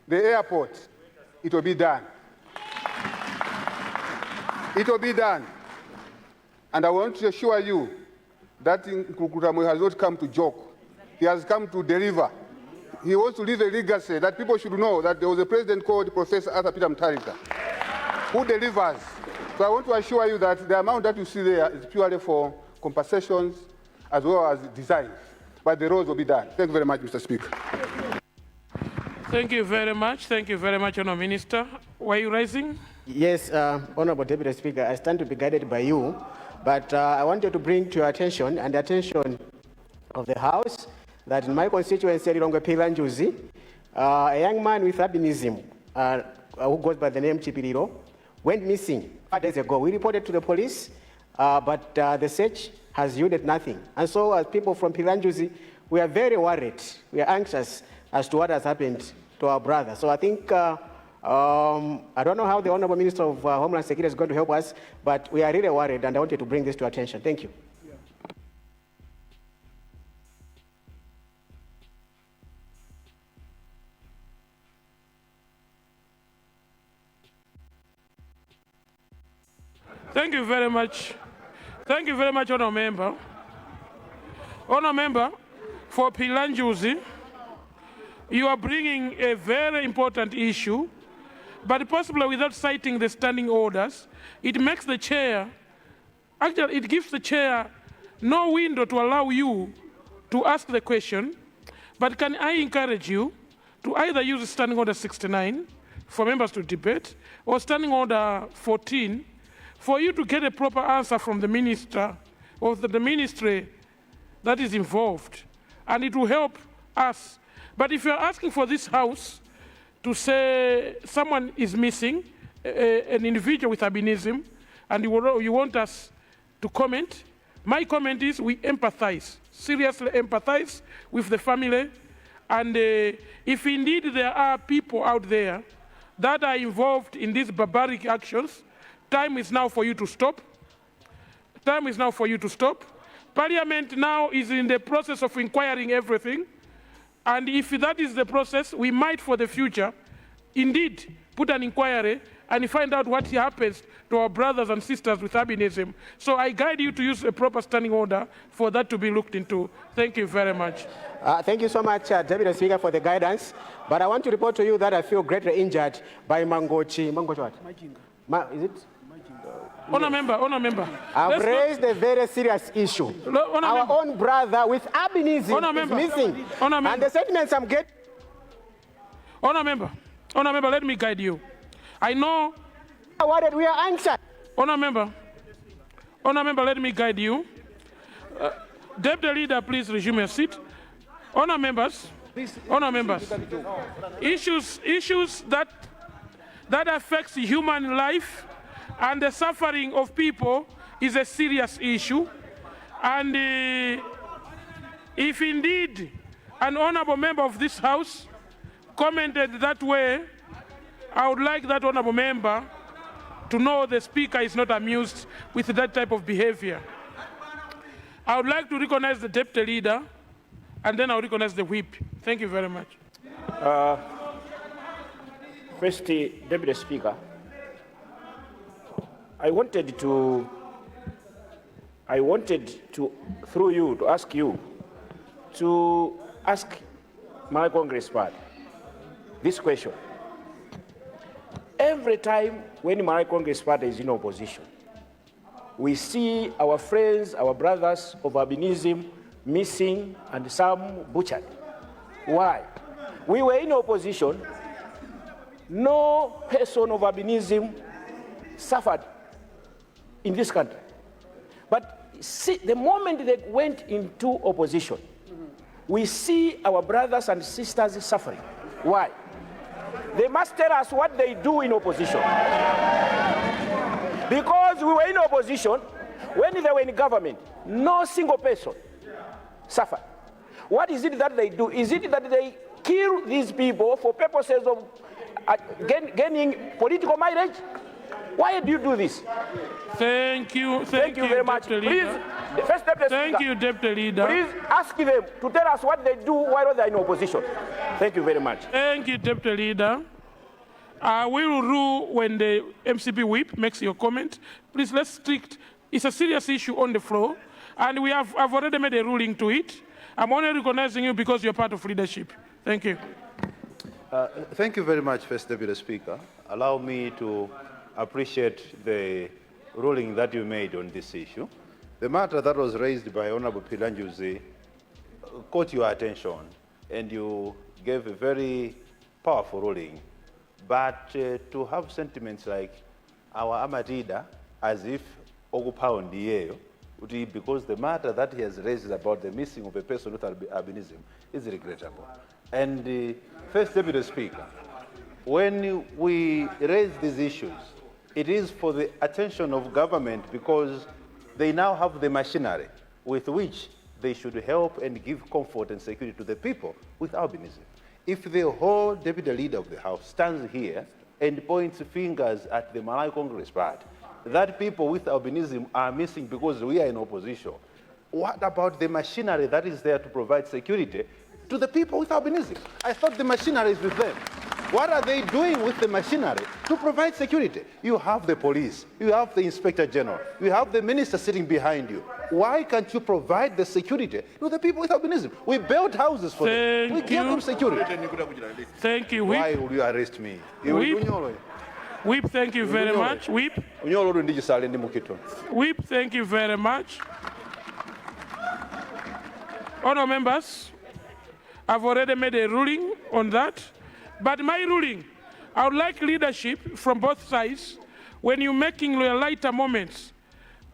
the airport, it will be done. It will be done. And I want to assure you that Kunkuyu Watero has not come to joke. he has come to deliver. He wants to leave a legacy that people should know that there was a president called Professor Arthur Peter Mutharika who delivers. So I want to assure you that the amount that you see there is purely for compensations as well as designs. But the roads will be done. Thank you very much, Mr. Speaker. Thank you very much. Thank you very much, Honourable Minister. Were you raising? Yes, Honourable Deputy Speaker, I stand to be guided by you, but I wanted to bring to your attention and the attention of the House that in my constituency, Lilongwe Pilanjuzi, a young man with albinism who goes by the name Chipiriro went missing 5 days ago. We reported to the police, but the search has yielded nothing. And so as people from Pilanjuzi, we are very worried. We are anxious as to what has happened to our brother. So I think, I don't know how the Honourable Minister of Homeland Security is going to help us, but we are really worried, and I wanted to bring this to attention. Thank you. Thank you very much. Thank you very much, Honourable Member. Honourable Member, for Pilanjuzi, you are bringing a very important issue, but possibly without citing the standing orders, it makes the chair, actually it gives the chair no window to allow you to ask the question, but can I encourage you to either use standing order 69 for members to debate, or standing order 14 for you to get a proper answer from the minister or the ministry that is involved, and it will help us. But if you're asking for this House to say someone is missing, an individual with albinism, and you want us to comment, my comment is we empathize, seriously empathize with the family, and if indeed there are people out there that are involved in these barbaric actions, time is now for you to stop. Time is now for you to stop. Parliament now is in the process of inquiring everything. And if that is the process, we might for the future indeed put an inquiry and find out what happens to our brothers and sisters with albinism. So I guide you to use a proper standing order for that to be looked into. Thank you very much. Thank you so much, Deputy Speaker, for the guidance. But I want to report to you that I feel greatly injured by Mangochi. Mangochi what? Is it? Honourable Member. I've raised a very serious issue. Our own brother with albinism is missing. And the statements I'm getting... Honourable Member, let me guide you. I know... We are anxious. Honourable Member, let me guide you. Deputy Leader, please resume your seat. Honourable Members, issues that affects human life and the suffering of people is a serious issue. And if indeed an honourable member of this House commented that way, I would like that honourable member to know the Speaker is not amused with that type of behavior. I would like to recognize the Deputy Leader, and then I'll recognize the Whip. Thank you very much. First, Deputy Speaker, I wanted to, through you, to ask you to ask my Congress party this question. Every time when my Congress party is in opposition, we see our friends, our brothers of albinism missing and some butchered. Why? We were in opposition, no person of albinism suffered in this country. But see, the moment they went into opposition, we see our brothers and sisters suffering. Why? They must tell us what they do in opposition. Because we were in opposition, when they were in government, no single person suffered. What is it that they do? Is it that they kill these people for purposes of gaining political mileage? Why do you do this? Thank you very much. Please, First Deputy Speaker, thank you, Deputy Leader. Please ask them to tell us what they do while they are in opposition. Thank you very much. Thank you, Deputy Leader. We will rule when the MCP whip makes your comment. Please, let's strict. It's a serious issue on the floor, and I've already made a ruling to it. I'm only recognizing you because you're part of leadership. Thank you. Thank you very much, First Deputy Speaker. Allow me to appreciate the ruling that you made on this issue. The matter that was raised by Honorable Pilanjuzi caught your attention, and you gave a very powerful ruling. But to have sentiments like our Amatida, as if Ogupaundieo, because the matter that he has raised is about the missing of a person with albinism is regrettable. And First Deputy Speaker, when we raise these issues, it is for the attention of government because they now have the machinery with which they should help and give comfort and security to the people with albinism. If the whole Deputy Leader of the House stands here and points fingers at the Malawi Congress Party, that people with albinism are missing because we are in opposition, what about the machinery that is there to provide security to the people with albinism? I thought the machinery is with them. What are they doing with the machinery to provide security? You have the police, you have the Inspector General, you have the minister sitting behind you. Why can't you provide the security to the people with albinism? We built houses for them. We give them security. Thank you, Whip. Why will you arrest me? Whip, thank you very much. Whip. Unyolo Uli Ndi, Chisale ndi Mukhito. Whip, thank you very much. Honourable members, I've already made a ruling on that. But my ruling, I would like leadership from both sides. When you're making lighter moments,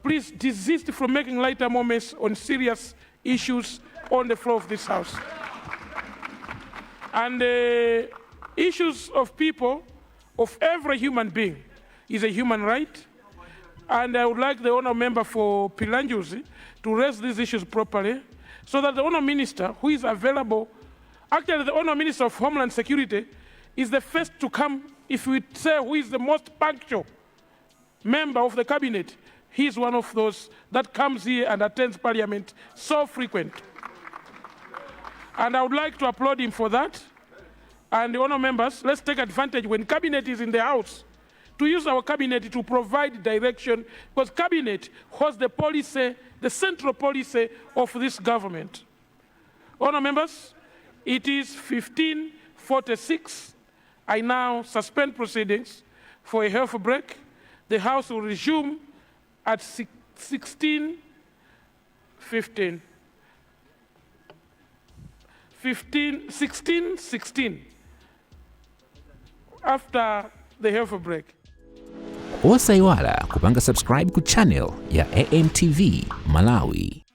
please desist from making lighter moments on serious issues on the floor of this House. And the issues of people, of every human being, is a human right. And I would like the honour member for Pilanjuzi to raise these issues properly so that the honour minister, who is available, actually the honour minister of Homeland Security, is the first to come. If we say who is the most punctual member of the cabinet, he is one of those that comes here and attends parliament so frequent. And I would like to applaud him for that. And the honour members, let's take advantage when cabinet is in the house to use our cabinet to provide direction, because cabinet holds the policy, the central policy of this government. Honour members, it is 15:46. I now suspend proceedings for a health break. The House will resume at 16:15. 16:16 after the health break. Osaiwala kupanga subscribe ku channel ya AMTV Malawi.